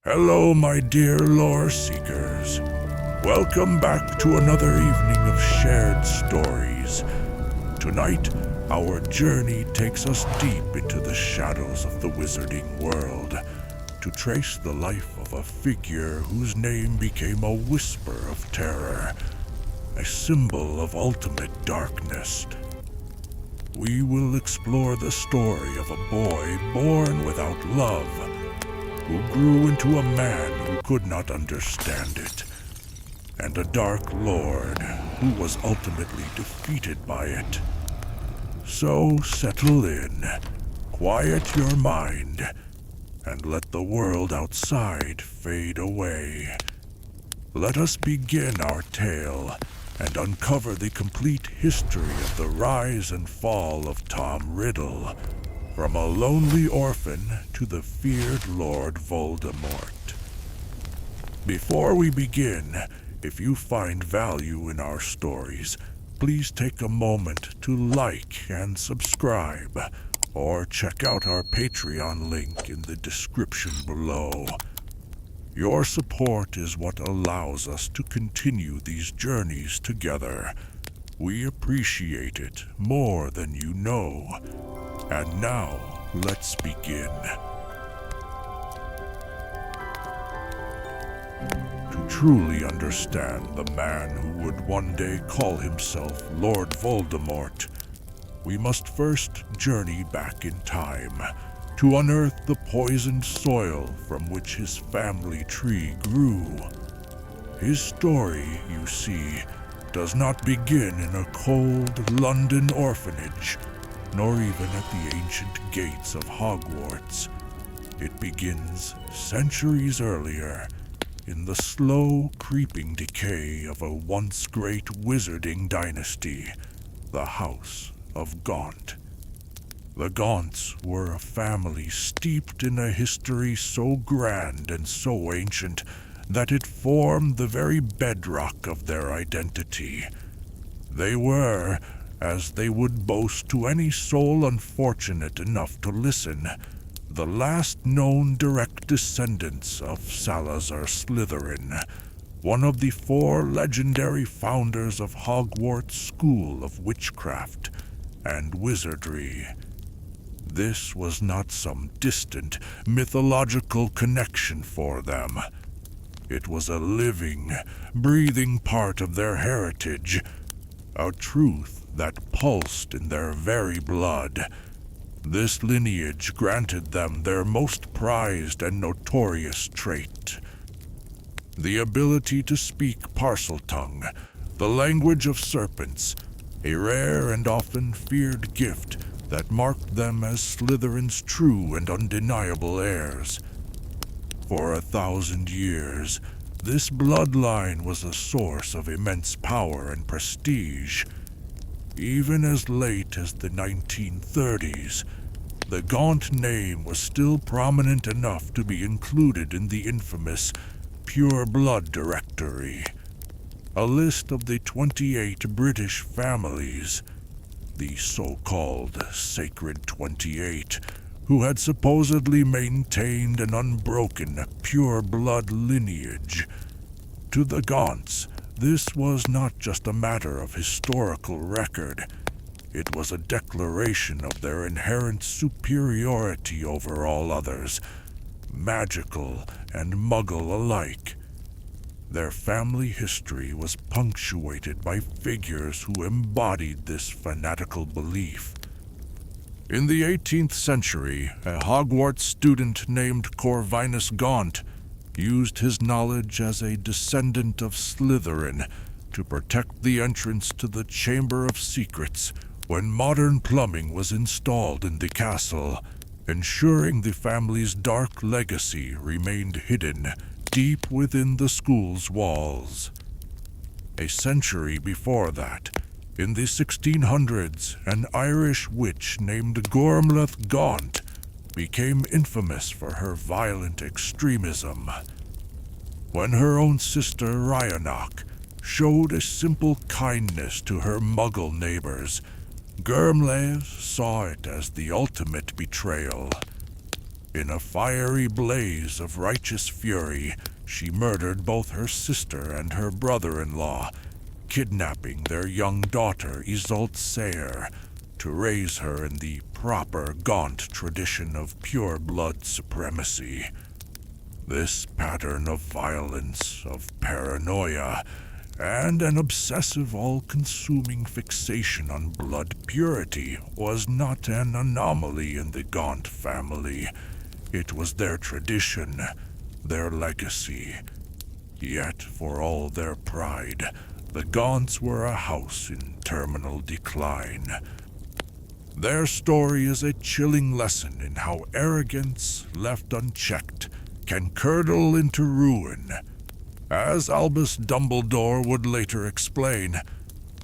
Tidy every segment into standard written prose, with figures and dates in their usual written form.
Hello, my dear lore seekers. Welcome back to another evening of shared stories. Tonight, our journey takes us deep into the shadows of the wizarding world to trace the life of a figure whose name became a whisper of terror, a symbol of ultimate darkness. We will explore the story of a boy born without love, who grew into a man who could not understand it, and a dark lord who was ultimately defeated by it. So settle in, quiet your mind, and let the world outside fade away. Let us begin our tale and uncover the complete history of the rise and fall of Tom Riddle, from a lonely orphan to the feared Lord Voldemort. Before we begin, if you find value in our stories, please take a moment to like and subscribe, or check out our Patreon link in the description below. Your support is what allows us to continue these journeys together. We appreciate it more than you know. And now, let's begin. To truly understand the man who would one day call himself Lord Voldemort, we must first journey back in time to unearth the poisoned soil from which his family tree grew. His story, you see, does not begin in a cold London orphanage, nor even at the ancient gates of Hogwarts. It begins centuries earlier, in the slow, creeping decay of a once great wizarding dynasty, the House of Gaunt. The Gaunts were a family steeped in a history so grand and so ancient that it formed the very bedrock of their identity. They were, as they would boast to any soul unfortunate enough to listen, the last known direct descendants of Salazar Slytherin, one of the 4 legendary founders of Hogwarts School of Witchcraft and Wizardry. This was not some distant, mythological connection for them. It was a living, breathing part of their heritage, a truth that pulsed in their very blood. This lineage granted them their most prized and notorious trait: the ability to speak Parseltongue, the language of serpents, a rare and often feared gift that marked them as Slytherin's true and undeniable heirs. For 1,000 years, this bloodline was a source of immense power and prestige. Even as late as the 1930s, the Gaunt name was still prominent enough to be included in the infamous Pure Blood Directory, a list of the 28 British families, the so-called Sacred 28, who had supposedly maintained an unbroken pure blood lineage. To the Gaunts, this was not just a matter of historical record. It was a declaration of their inherent superiority over all others, magical and muggle alike. Their family history was punctuated by figures who embodied this fanatical belief. In the 18th century, a Hogwarts student named Corvinus Gaunt used his knowledge as a descendant of Slytherin to protect the entrance to the Chamber of Secrets when modern plumbing was installed in the castle, ensuring the family's dark legacy remained hidden deep within the school's walls. A century before that, in the 1600s, an Irish witch named Gormlaith Gaunt became infamous for her violent extremism. When her own sister Rhinoc showed a simple kindness to her muggle neighbors, Gormlaith saw it as the ultimate betrayal. In a fiery blaze of righteous fury, she murdered both her sister and her brother-in-law, kidnapping their young daughter Isolde Sayre to raise her in the proper Gaunt tradition of pure blood supremacy. This pattern of violence, of paranoia, and an obsessive, all-consuming fixation on blood purity was not an anomaly in the Gaunt family. It was their tradition, their legacy. Yet, for all their pride, the Gaunts were a house in terminal decline. Their story is a chilling lesson in how arrogance, left unchecked, can curdle into ruin. As Albus Dumbledore would later explain,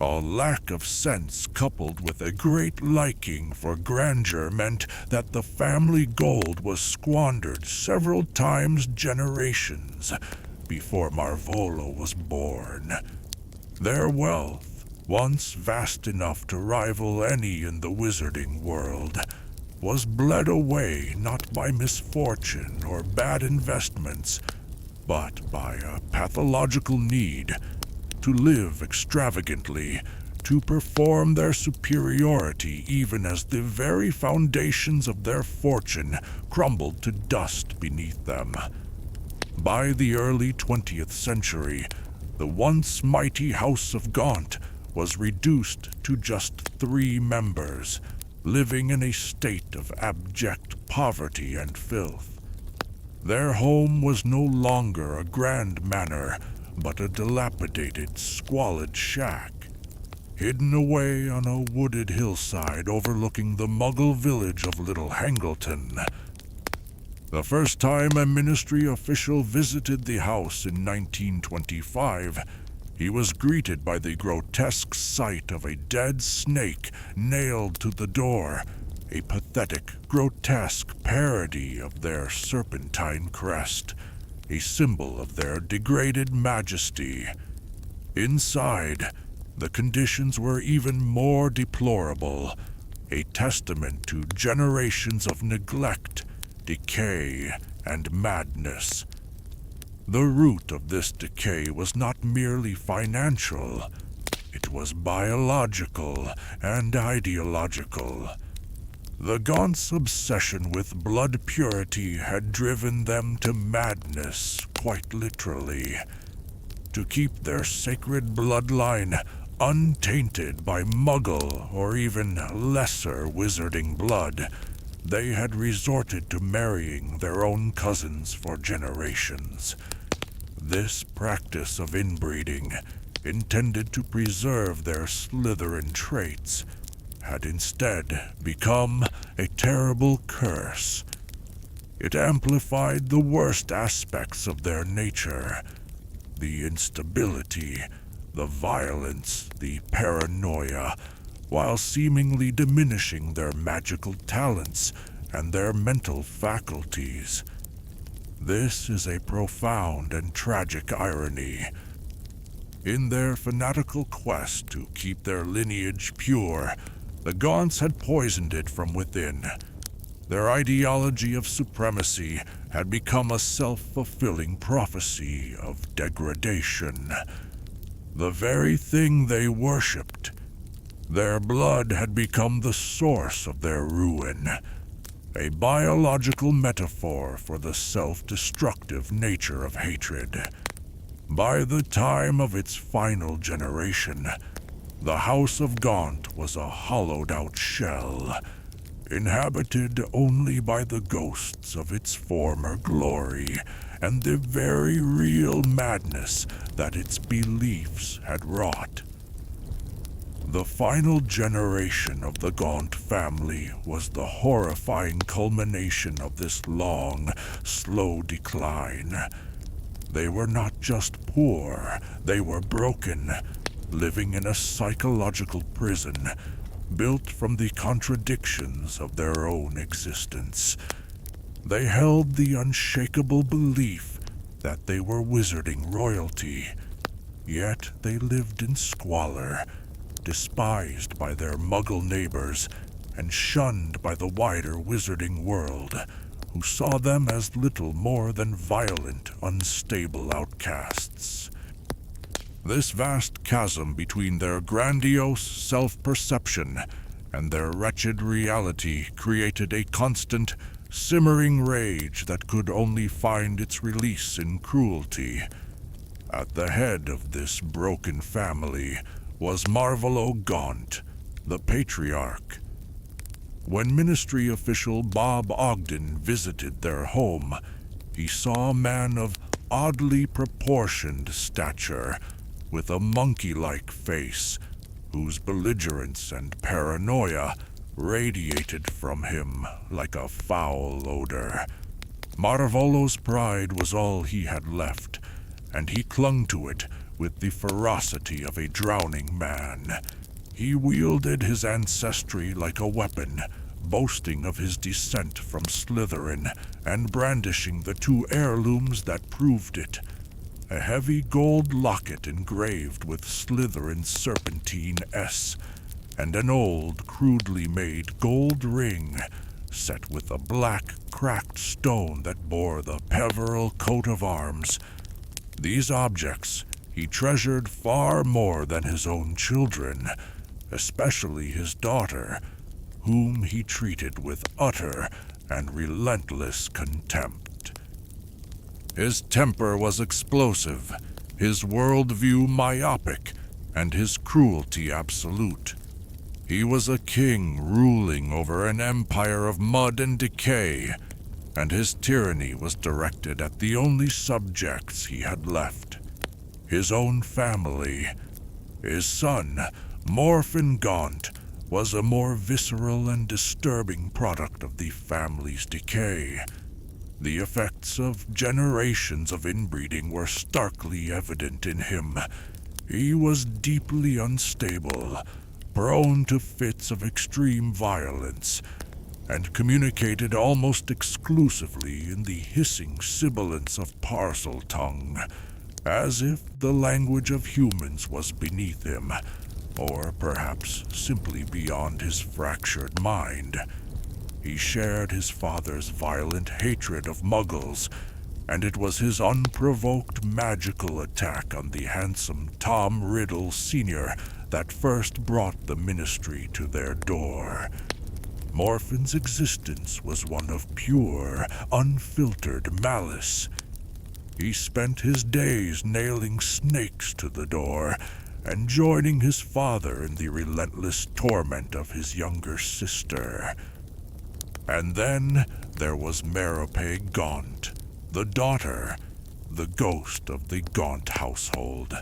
a lack of sense coupled with a great liking for grandeur meant that the family gold was squandered several times generations before Marvolo was born. Their wealth, once vast enough to rival any in the wizarding world, was bled away not by misfortune or bad investments, but by a pathological need to live extravagantly, to perform their superiority even as the very foundations of their fortune crumbled to dust beneath them. By the early 20th century, the once mighty House of Gaunt was reduced to just 3 members, living in a state of abject poverty and filth. Their home was no longer a grand manor, but a dilapidated, squalid shack, hidden away on a wooded hillside overlooking the Muggle village of Little Hangleton. The first time a ministry official visited the house in 1925, he was greeted by the grotesque sight of a dead snake nailed to the door, a pathetic, grotesque parody of their serpentine crest, a symbol of their degraded majesty. Inside, the conditions were even more deplorable, a testament to generations of neglect, decay, and madness. The root of this decay was not merely financial, it was biological and ideological. The Gaunts' obsession with blood purity had driven them to madness, quite literally. To keep their sacred bloodline untainted by Muggle or even lesser wizarding blood, they had resorted to marrying their own cousins for generations. This practice of inbreeding, intended to preserve their Slytherin traits, had instead become a terrible curse. It amplified the worst aspects of their nature: the instability, the violence, the paranoia, while seemingly diminishing their magical talents and their mental faculties. This is a profound and tragic irony. In their fanatical quest to keep their lineage pure, the Gaunts had poisoned it from within. Their ideology of supremacy had become a self-fulfilling prophecy of degradation. The very thing they worshipped. Their blood had become the source of their ruin, a biological metaphor for the self-destructive nature of hatred. By the time of its final generation, the House of Gaunt was a hollowed-out shell, inhabited only by the ghosts of its former glory and the very real madness that its beliefs had wrought. The final generation of the Gaunt family was the horrifying culmination of this long, slow decline. They were not just poor, they were broken, living in a psychological prison, built from the contradictions of their own existence. They held the unshakable belief that they were wizarding royalty, yet they lived in squalor, despised by their Muggle neighbors and shunned by the wider wizarding world, who saw them as little more than violent, unstable outcasts. This vast chasm between their grandiose self-perception and their wretched reality created a constant, simmering rage that could only find its release in cruelty. At the head of this broken family was Marvolo Gaunt, the patriarch. When Ministry official Bob Ogden visited their home, he saw a man of oddly proportioned stature, with a monkey-like face, whose belligerence and paranoia radiated from him like a foul odor. Marvolo's pride was all he had left, and he clung to it with the ferocity of a drowning man. He wielded his ancestry like a weapon, boasting of his descent from Slytherin and brandishing the two heirlooms that proved it: a heavy gold locket engraved with Slytherin's serpentine S, and an old, crudely made gold ring set with a black, cracked stone that bore the Peveril coat of arms. These objects he treasured far more than his own children, especially his daughter, whom he treated with utter and relentless contempt. His temper was explosive, his worldview myopic, and his cruelty absolute. He was a king ruling over an empire of mud and decay, and his tyranny was directed at the only subjects he had left: his own family. His son, Morphin Gaunt, was a more visceral and disturbing product of the family's decay. The effects of generations of inbreeding were starkly evident in him. He was deeply unstable, prone to fits of extreme violence, and communicated almost exclusively in the hissing sibilance of parcel tongue, as if the language of humans was beneath him, or perhaps simply beyond his fractured mind. He shared his father's violent hatred of Muggles, and it was his unprovoked magical attack on the handsome Tom Riddle Sr. that first brought the Ministry to their door. Morphin's existence was one of pure, unfiltered malice. He spent his days nailing snakes to the door and joining his father in the relentless torment of his younger sister. And then there was Merope Gaunt, the daughter, the ghost of the Gaunt household.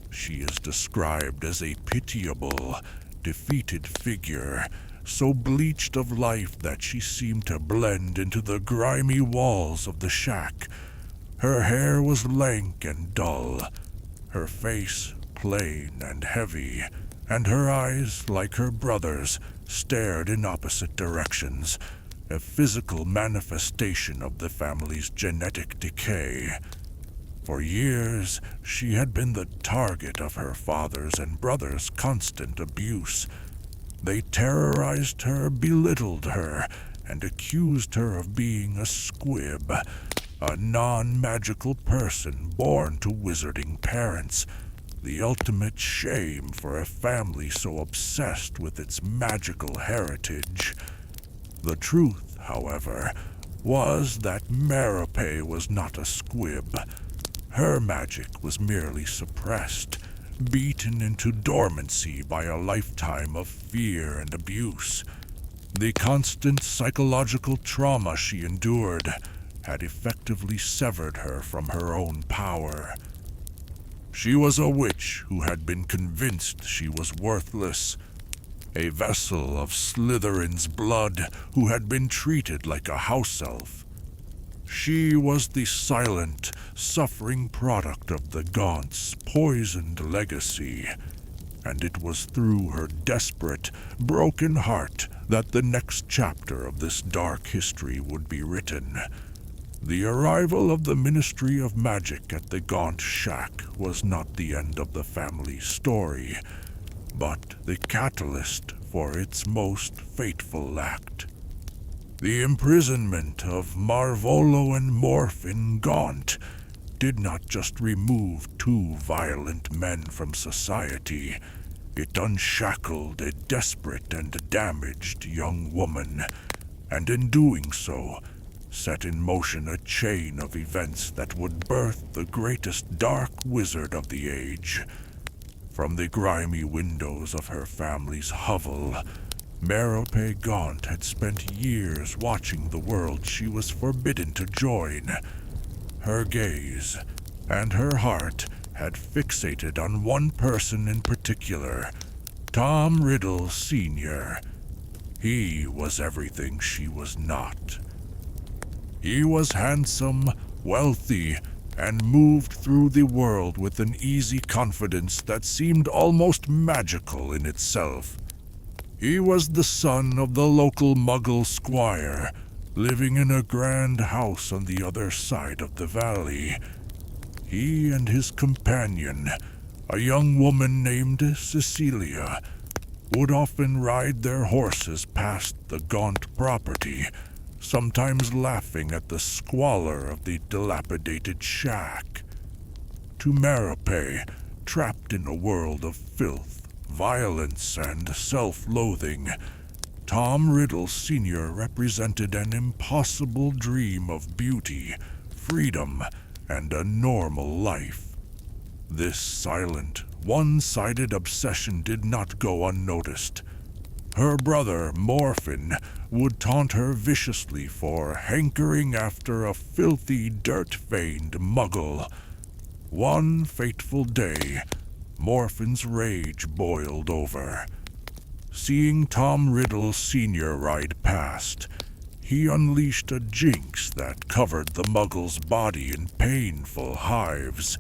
She is described as a pitiable, defeated figure, so bleached of life that she seemed to blend into the grimy walls of the shack. Her hair was lank and dull, her face plain and heavy, and her eyes, like her brother's, stared in opposite directions, a physical manifestation of the family's genetic decay. For years, she had been the target of her father's and brother's constant abuse. They terrorized her, belittled her, and accused her of being a squib, a non-magical person born to wizarding parents, the ultimate shame for a family so obsessed with its magical heritage. The truth, however, was that Merope was not a squib. Her magic was merely suppressed, beaten into dormancy by a lifetime of fear and abuse. The constant psychological trauma she endured had effectively severed her from her own power. She was a witch who had been convinced she was worthless, a vessel of Slytherin's blood who had been treated like a house elf. She was the silent, suffering product of the Gaunts' poisoned legacy, and it was through her desperate, broken heart that the next chapter of this dark history would be written. The arrival of the Ministry of Magic at the Gaunt shack was not the end of the family's story, but the catalyst for its most fateful act. The imprisonment of Marvolo and Morphin Gaunt did not just remove two violent men from society. It unshackled a desperate and damaged young woman, and in doing so, set in motion a chain of events that would birth the greatest dark wizard of the age. From the grimy windows of her family's hovel, Merope Gaunt had spent years watching the world she was forbidden to join. Her gaze and her heart had fixated on one person in particular, Tom Riddle Sr. He was everything she was not. He was handsome, wealthy, and moved through the world with an easy confidence that seemed almost magical in itself. He was the son of the local Muggle squire, living in a grand house on the other side of the valley. He and his companion, a young woman named Cecilia, would often ride their horses past the Gaunt property, sometimes laughing at the squalor of the dilapidated shack. To Merope, trapped in a world of filth, violence, and self-loathing, Tom Riddle Sr. represented an impossible dream of beauty, freedom, and a normal life. This silent, one-sided obsession did not go unnoticed. Her brother, Morphin, would taunt her viciously for hankering after a filthy, dirt-veined muggle. One fateful day, Morphin's rage boiled over. Seeing Tom Riddle Sr. ride past, he unleashed a jinx that covered the muggle's body in painful hives.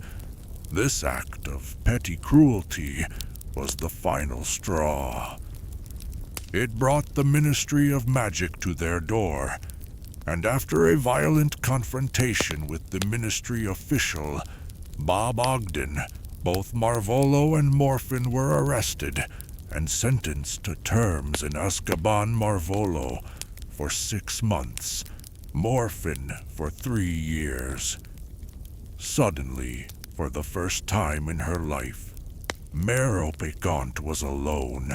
This act of petty cruelty was the final straw. It brought the Ministry of Magic to their door, and after a violent confrontation with the Ministry official, Bob Ogden, both Marvolo and Morphin were arrested and sentenced to terms in Azkaban Marvolo for 6 months, Morphin for 3 years. Suddenly, for the first time in her life, Merope Gaunt was alone.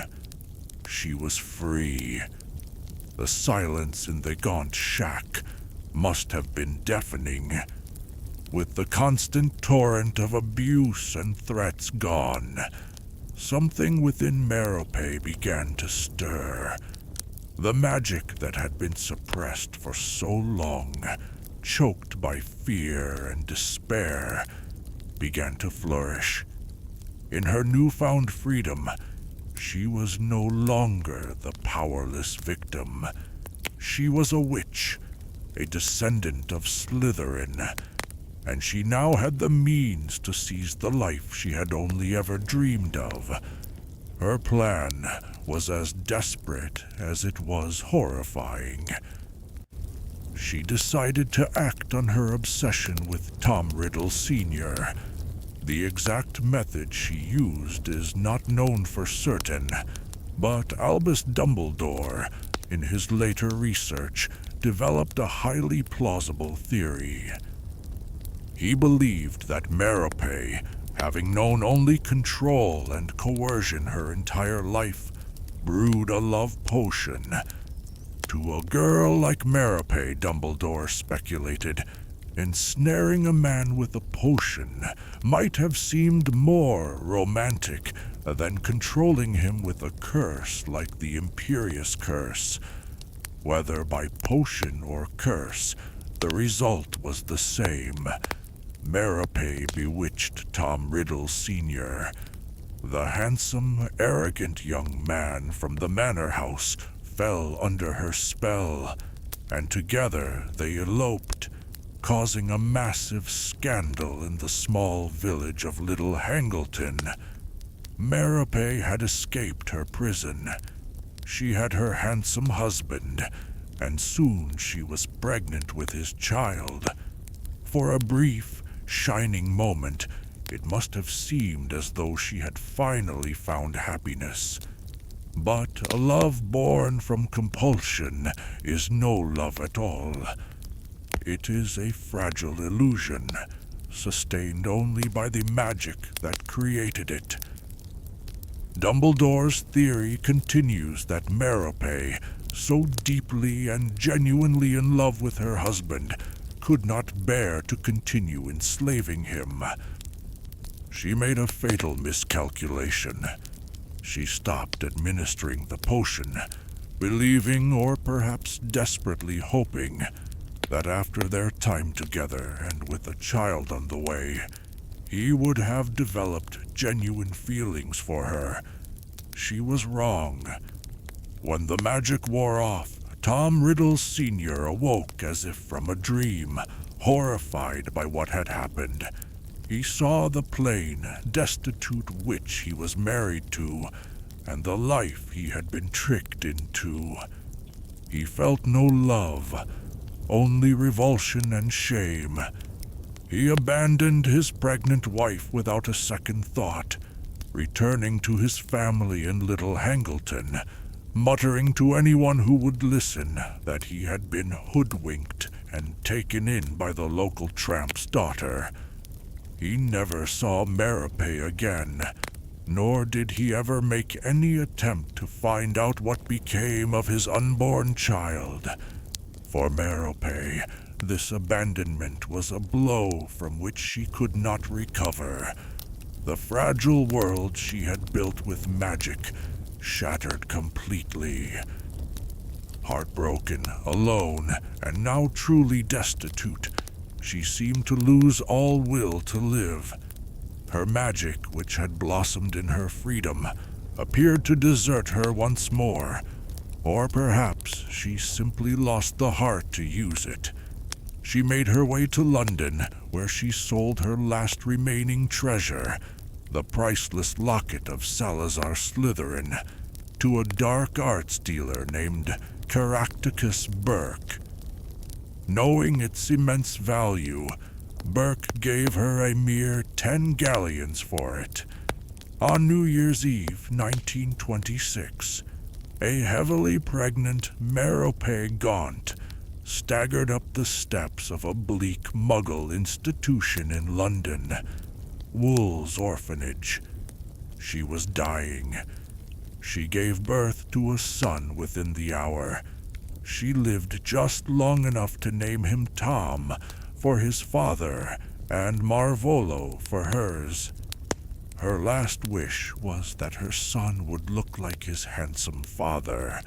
She was free. The silence in the Gaunt shack must have been deafening. With the constant torrent of abuse and threats gone, something within Merope began to stir. The magic that had been suppressed for so long, choked by fear and despair, began to flourish. In her newfound freedom, she was no longer the powerless victim. She was a witch, a descendant of Slytherin, and she now had the means to seize the life she had only ever dreamed of. Her plan was as desperate as it was horrifying. She decided to act on her obsession with Tom Riddle Sr. The exact method she used is not known for certain, but Albus Dumbledore, in his later research, developed a highly plausible theory. He believed that Merope, having known only control and coercion her entire life, brewed a love potion. To a girl like Merope, Dumbledore speculated, ensnaring a man with a potion might have seemed more romantic than controlling him with a curse like the Imperious Curse. Whether by potion or curse, the result was the same. Merope bewitched Tom Riddle Sr. The handsome, arrogant young man from the manor house fell under her spell, and together they eloped, causing a massive scandal in the small village of Little Hangleton. Merope had escaped her prison. She had her handsome husband, and soon she was pregnant with his child. For a brief, shining moment, it must have seemed as though she had finally found happiness. But a love born from compulsion is no love at all. It is a fragile illusion, sustained only by the magic that created it. Dumbledore's theory continues that Merope, so deeply and genuinely in love with her husband, could not bear to continue enslaving him. She made a fatal miscalculation. She stopped administering the potion, believing, or perhaps desperately hoping, that after their time together and with a child on the way, he would have developed genuine feelings for her. She was wrong. When the magic wore off, Tom Riddle Sr. awoke as if from a dream, horrified by what had happened. He saw the plain, destitute witch he was married to, and the life he had been tricked into. He felt no love, only revulsion and shame. He abandoned his pregnant wife without a second thought, returning to his family in Little Hangleton, muttering to anyone who would listen that he had been hoodwinked and taken in by the local tramp's daughter. He never saw Merope again, nor did he ever make any attempt to find out what became of his unborn child. For Merope, this abandonment was a blow from which she could not recover. The fragile world she had built with magic shattered completely. Heartbroken, alone, and now truly destitute, she seemed to lose all will to live. Her magic, which had blossomed in her freedom, appeared to desert her once more, or perhaps she simply lost the heart to use it. She made her way to London, where she sold her last remaining treasure, the priceless locket of Salazar Slytherin, to a dark arts dealer named Caractacus Burke. Knowing its immense value, Burke gave her a mere 10 galleons for it. On New Year's Eve, 1926, a heavily pregnant Merope Gaunt staggered up the steps of a bleak Muggle institution in London, Wool's Orphanage. She was dying. She gave birth to a son within the hour. She lived just long enough to name him Tom for his father and Marvolo for hers. Her last wish was that her son would look like his handsome father.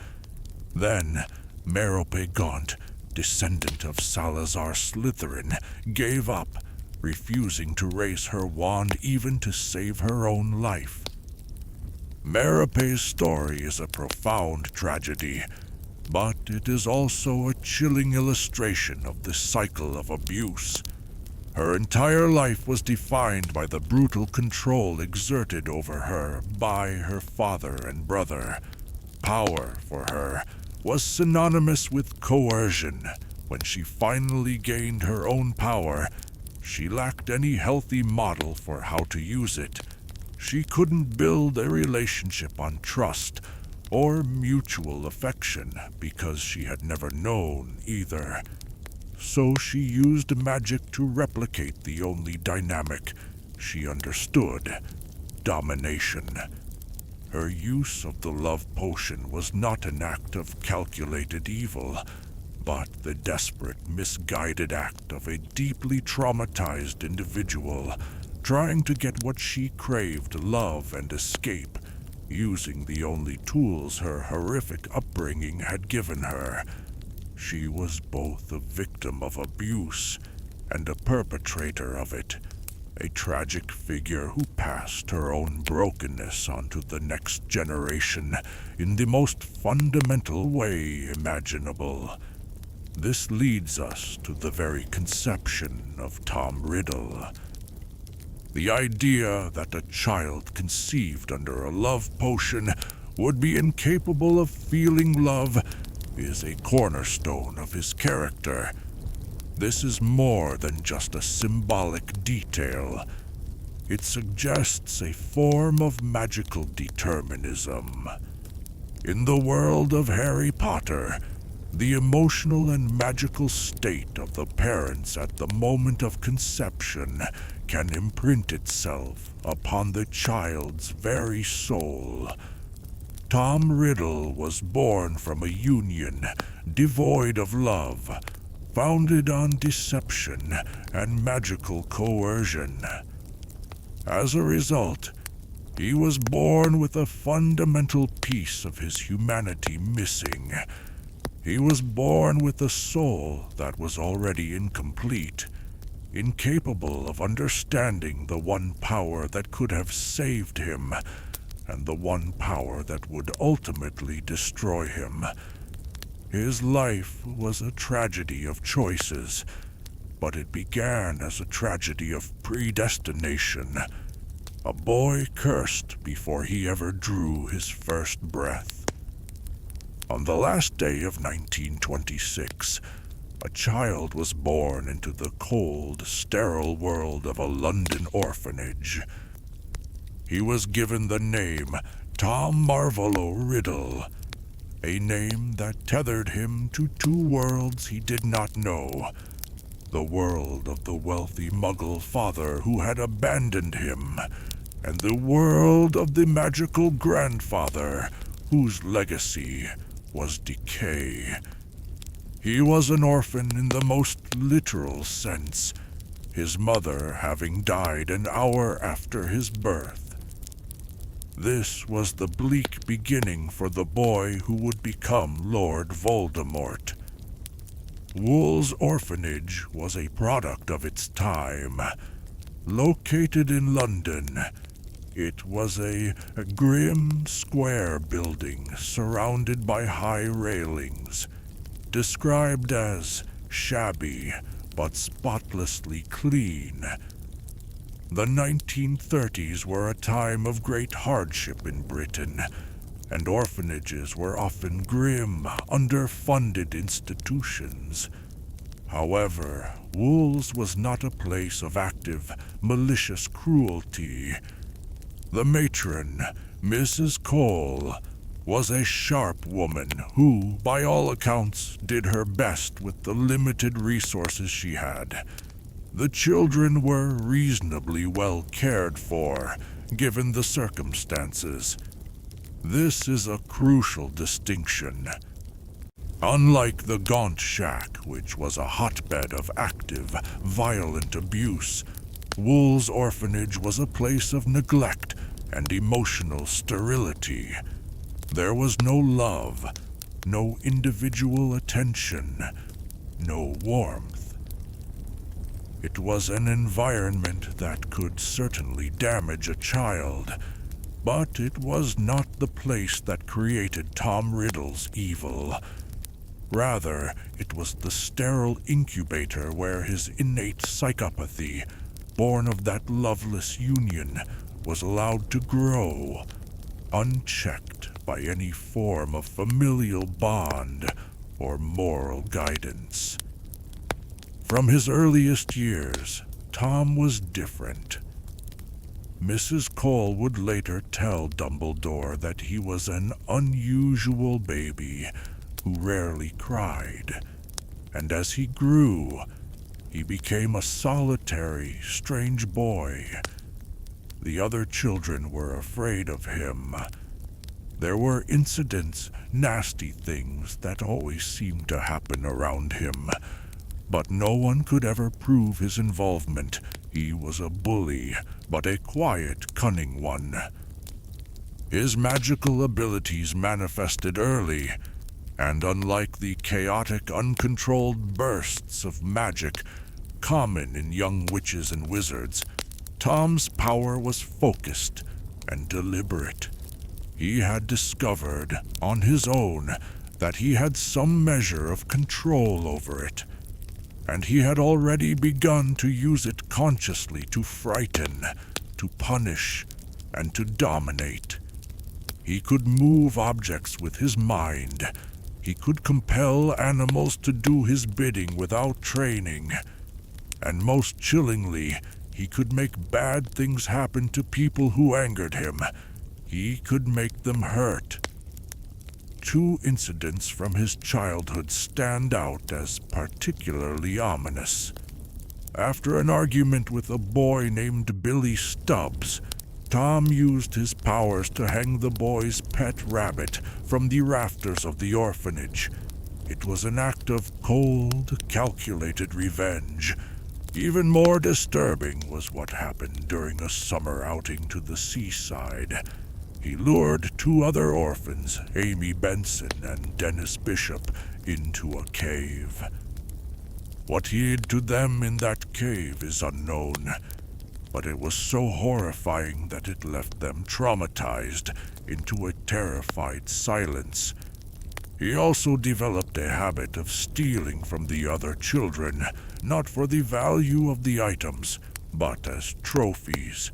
Then, Merope Gaunt, descendant of Salazar Slytherin, gave up, refusing to raise her wand even to save her own life. Merope's story is a profound tragedy, but it is also a chilling illustration of the cycle of abuse. Her entire life was defined by the brutal control exerted over her by her father and brother. Power, for her, was synonymous with coercion. When she finally gained her own power, she lacked any healthy model for how to use it. She couldn't build a relationship on trust or mutual affection because she had never known either. So she used magic to replicate the only dynamic she understood: domination. Her use of the love potion was not an act of calculated evil, but the desperate, misguided act of a deeply traumatized individual trying to get what she craved: love and escape, using the only tools her horrific upbringing had given her. She was both a victim of abuse and a perpetrator of it, a tragic figure who passed her own brokenness onto the next generation in the most fundamental way imaginable. This leads us to the very conception of Tom Riddle. The idea that a child conceived under a love potion would be incapable of feeling love is a cornerstone of his character. This is more than just a symbolic detail. It suggests a form of magical determinism. In the world of Harry Potter, the emotional and magical state of the parents at the moment of conception can imprint itself upon the child's very soul. Tom Riddle was born from a union devoid of love, founded on deception and magical coercion. As a result, he was born with a fundamental piece of his humanity missing. He was born with a soul that was already incomplete, incapable of understanding the one power that could have saved him, and the one power that would ultimately destroy him. His life was a tragedy of choices, but it began as a tragedy of predestination. A boy cursed before he ever drew his first breath. On the last day of 1926, a child was born into the cold, sterile world of a London orphanage. He was given the name Tom Marvolo Riddle, a name that tethered him to two worlds he did not know. The world of the wealthy Muggle father who had abandoned him, and the world of the magical grandfather whose legacy was decay. He was an orphan in the most literal sense, his mother having died an hour after his birth. This was the bleak beginning for the boy who would become Lord Voldemort. Wool's Orphanage was a product of its time. Located in London, it was a grim, square building surrounded by high railings, described as shabby but spotlessly clean. The 1930s were a time of great hardship in Britain, and orphanages were often grim, underfunded institutions. However, Wool's was not a place of active, malicious cruelty. The matron, Mrs. Cole, was a sharp woman who, by all accounts, did her best with the limited resources she had. The children were reasonably well cared for, given the circumstances. This is a crucial distinction. Unlike the Gaunt shack, which was a hotbed of active, violent abuse, Wool's Orphanage was a place of neglect and emotional sterility. There was no love, no individual attention, no warmth. It was an environment that could certainly damage a child, but it was not the place that created Tom Riddle's evil. Rather, it was the sterile incubator where his innate psychopathy, born of that loveless union, was allowed to grow, unchecked by any form of familial bond or moral guidance. From his earliest years, Tom was different. Mrs. Cole would later tell Dumbledore that he was an unusual baby who rarely cried, and as he grew, he became a solitary, strange boy. The other children were afraid of him. There were incidents, nasty things that always seemed to happen around him, but no one could ever prove his involvement. He was a bully, but a quiet, cunning one. His magical abilities manifested early, and unlike the chaotic, uncontrolled bursts of magic common in young witches and wizards, Tom's power was focused and deliberate. He had discovered, on his own, that he had some measure of control over it, and he had already begun to use it consciously to frighten, to punish, and to dominate. He could move objects with his mind. He could compel animals to do his bidding without training. And most chillingly, he could make bad things happen to people who angered him. He could make them hurt. two incidents from his childhood stand out as particularly ominous. After an argument with a boy named Billy Stubbs, Tom used his powers to hang the boy's pet rabbit from the rafters of the orphanage. It was an act of cold, calculated revenge. Even more disturbing was what happened during a summer outing to the seaside. He lured two other orphans, Amy Benson and Dennis Bishop, into a cave. What he did to them in that cave is unknown, but it was so horrifying that it left them traumatized into a terrified silence. He also developed a habit of stealing from the other children, not for the value of the items, but as trophies.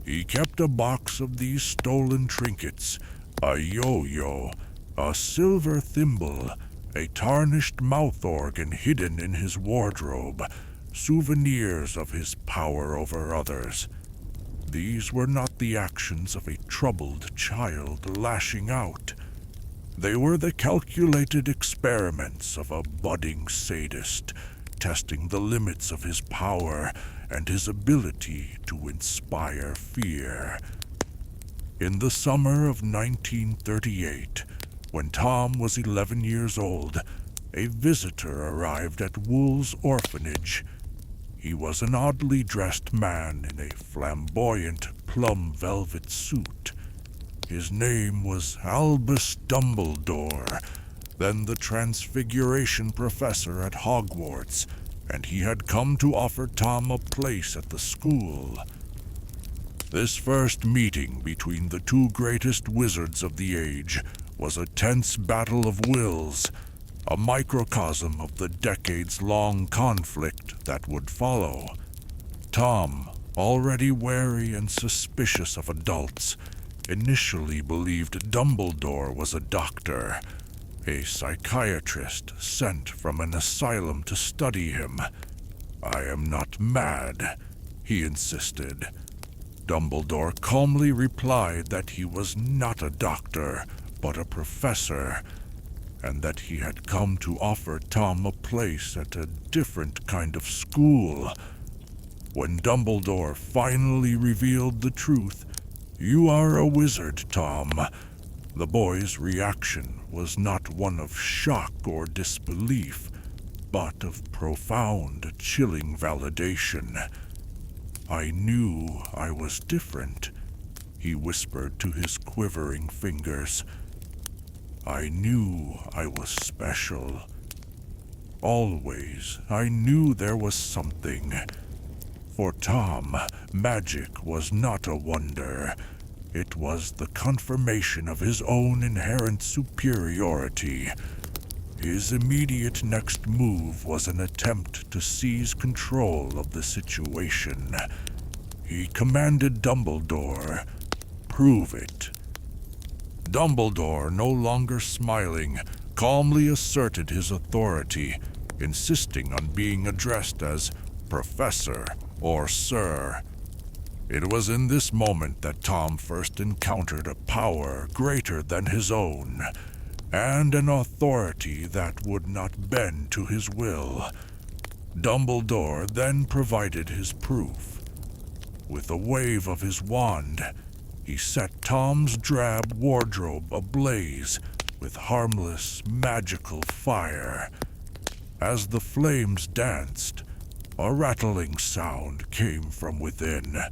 He kept a box of these stolen trinkets, a yo-yo, a silver thimble, a tarnished mouth organ hidden in his wardrobe, souvenirs of his power over others. These were not the actions of a troubled child lashing out. They were the calculated experiments of a budding sadist, testing the limits of his power and his ability to inspire fear. In the summer of 1938, when Tom was 11 years old, a visitor arrived at Wool's Orphanage. He was an oddly dressed man in a flamboyant plum velvet suit. His name was Albus Dumbledore, then the Transfiguration Professor at Hogwarts, and he had come to offer Tom a place at the school. This first meeting between the two greatest wizards of the age was a tense battle of wills, a microcosm of the decades-long conflict that would follow. Tom, already wary and suspicious of adults, initially believed Dumbledore was a doctor, a psychiatrist sent from an asylum to study him. "I am not mad," he insisted. Dumbledore calmly replied that he was not a doctor, but a professor, and that he had come to offer Tom a place at a different kind of school. When Dumbledore finally revealed the truth, "You are a wizard, Tom," the boy's reaction was not one of shock or disbelief, but of profound, chilling validation. "I knew I was different," he whispered to his quivering fingers. "I knew I was special. Always, I knew there was something." For Tom, magic was not a wonder. It was the confirmation of his own inherent superiority. His immediate next move was an attempt to seize control of the situation. He commanded Dumbledore, "Prove it." Dumbledore, no longer smiling, calmly asserted his authority, insisting on being addressed as Professor or Sir. It was in this moment that Tom first encountered a power greater than his own, and an authority that would not bend to his will. Dumbledore then provided his proof. With a wave of his wand, he set Tom's drab wardrobe ablaze with harmless, magical fire. As the flames danced, a rattling sound came from within.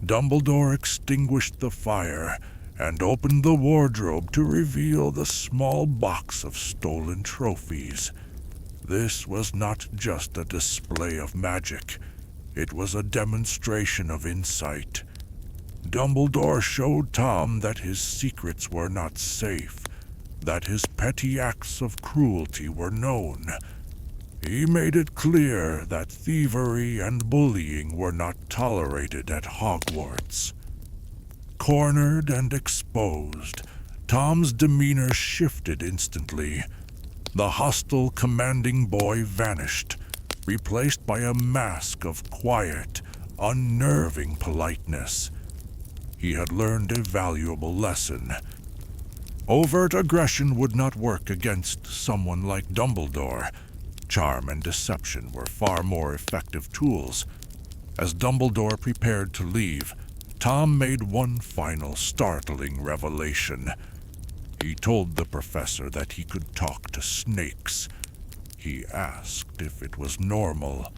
Dumbledore extinguished the fire and opened the wardrobe to reveal the small box of stolen trophies. This was not just a display of magic. It was a demonstration of insight. Dumbledore showed Tom that his secrets were not safe, that his petty acts of cruelty were known. He made it clear that thievery and bullying were not tolerated at Hogwarts. Cornered and exposed, Tom's demeanor shifted instantly. The hostile, commanding boy vanished, replaced by a mask of quiet, unnerving politeness. He had learned a valuable lesson. Overt aggression would not work against someone like Dumbledore. Charm and deception were far more effective tools. As Dumbledore prepared to leave, Tom made one final startling revelation. He told the professor that he could talk to snakes. He asked if it was normal.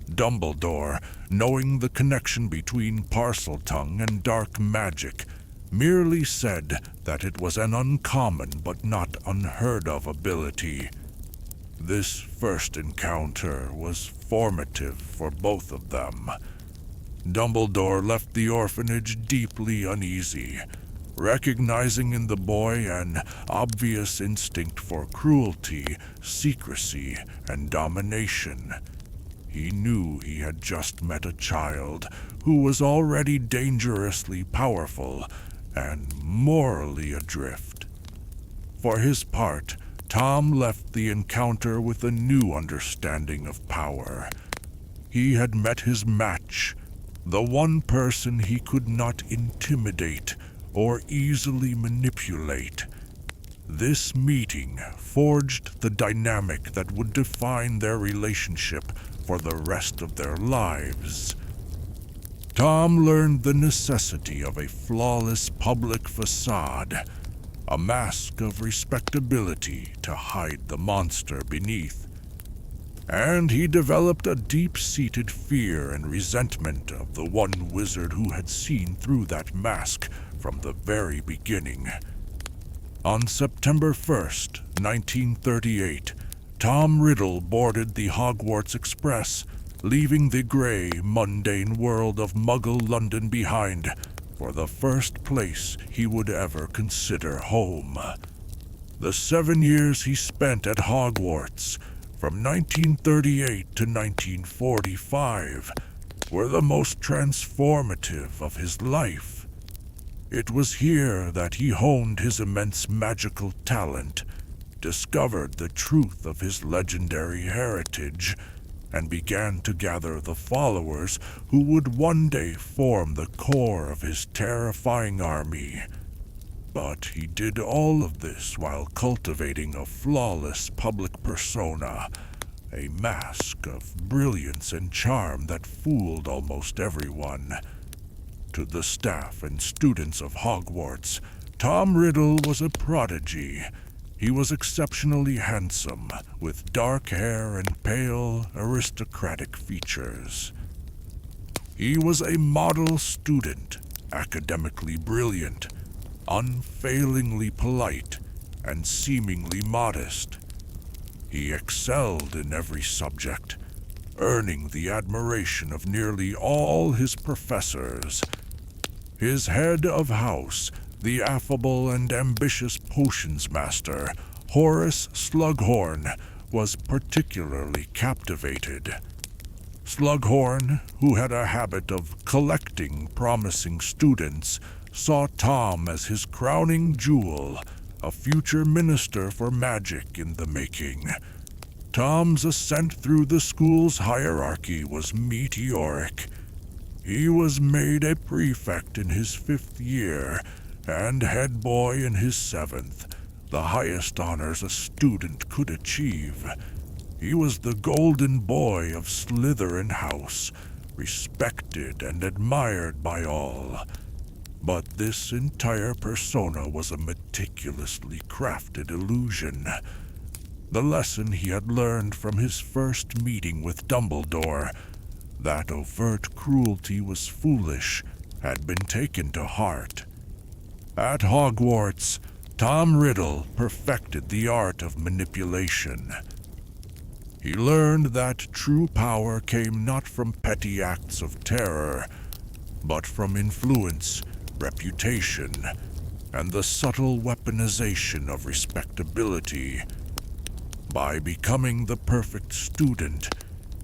Dumbledore, knowing the connection between Parseltongue and dark magic, merely said that it was an uncommon but not unheard of ability. This first encounter was formative for both of them. Dumbledore left the orphanage deeply uneasy, recognizing in the boy an obvious instinct for cruelty, secrecy, and domination. He knew he had just met a child who was already dangerously powerful and morally adrift. For his part, Tom left the encounter with a new understanding of power. He had met his match, the one person he could not intimidate or easily manipulate. This meeting forged the dynamic that would define their relationship for the rest of their lives. Tom learned the necessity of a flawless public facade, a mask of respectability to hide the monster beneath. And he developed a deep-seated fear and resentment of the one wizard who had seen through that mask from the very beginning. On September 1st, 1938, Tom Riddle boarded the Hogwarts Express, leaving the gray, mundane world of Muggle London behind for the first place he would ever consider home. The 7 years he spent at Hogwarts, from 1938 to 1945, were the most transformative of his life. It was here that he honed his immense magical talent, discovered the truth of his legendary heritage, and began to gather the followers who would one day form the core of his terrifying army. But he did all of this while cultivating a flawless public persona, a mask of brilliance and charm that fooled almost everyone. To the staff and students of Hogwarts, Tom Riddle was a prodigy. He was exceptionally handsome, with dark hair and pale, aristocratic features. He was a model student, academically brilliant, unfailingly polite, and seemingly modest. He excelled in every subject, earning the admiration of nearly all his professors. His head of house, the affable and ambitious potions master, Horace Slughorn, was particularly captivated. Slughorn, who had a habit of collecting promising students, saw Tom as his crowning jewel, a future minister for magic in the making. Tom's ascent through the school's hierarchy was meteoric. He was made a prefect in his 5th year, and head boy in his 7th, the highest honors a student could achieve. He was the golden boy of Slytherin House, respected and admired by all. But this entire persona was a meticulously crafted illusion. The lesson he had learned from his first meeting with Dumbledore, that overt cruelty was foolish, had been taken to heart. At Hogwarts, Tom Riddle perfected the art of manipulation. He learned that true power came not from petty acts of terror, but from influence, reputation, and the subtle weaponization of respectability. By becoming the perfect student,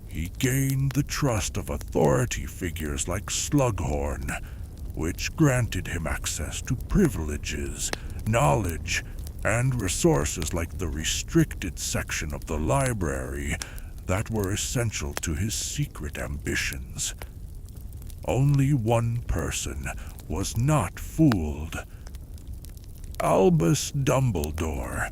he gained the trust of authority figures like Slughorn, which granted him access to privileges, knowledge, and resources like the restricted section of the library that were essential to his secret ambitions. Only one person was not fooled. Albus Dumbledore.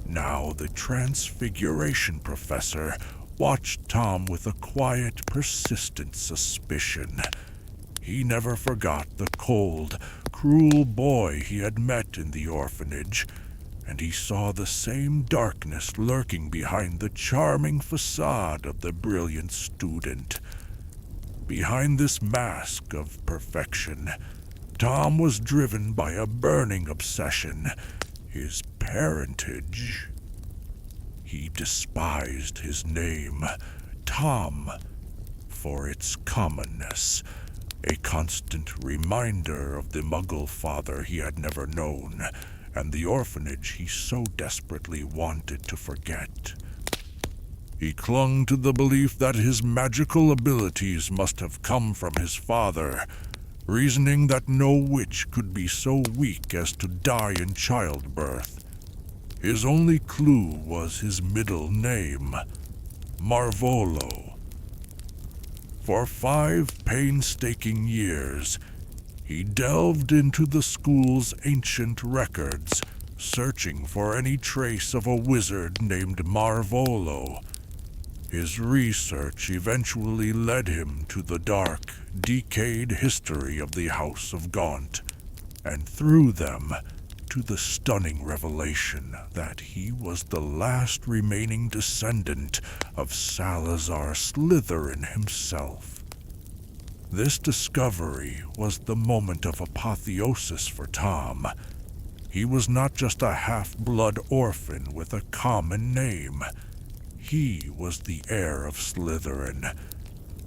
Now the Transfiguration Professor watched Tom with a quiet, persistent suspicion. He never forgot the cold, cruel boy he had met in the orphanage, and he saw the same darkness lurking behind the charming facade of the brilliant student. Behind this mask of perfection, Tom was driven by a burning obsession: his parentage. He despised his name, Tom, for its commonness, a constant reminder of the Muggle father he had never known, and the orphanage he so desperately wanted to forget. He clung to the belief that his magical abilities must have come from his father, reasoning that no witch could be so weak as to die in childbirth. His only clue was his middle name, Marvolo. For 5 painstaking years, he delved into the school's ancient records, searching for any trace of a wizard named Marvolo. His research eventually led him to the dark, decayed history of the House of Gaunt, and through them, to the stunning revelation that he was the last remaining descendant of Salazar Slytherin himself. This discovery was the moment of apotheosis for Tom. He was not just a half-blood orphan with a common name. He was the heir of Slytherin.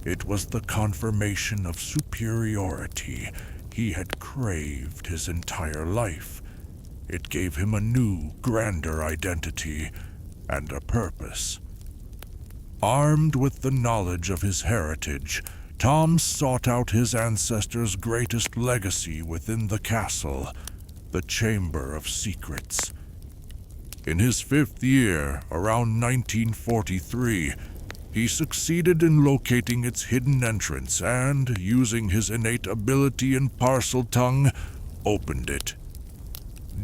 It was the confirmation of superiority he had craved his entire life. It gave him a new, grander identity and a purpose. Armed with the knowledge of his heritage, Tom sought out his ancestors' greatest legacy within the castle, the Chamber of Secrets. In his 5th year, around 1943, he succeeded in locating its hidden entrance and, using his innate ability in Parseltongue, opened it.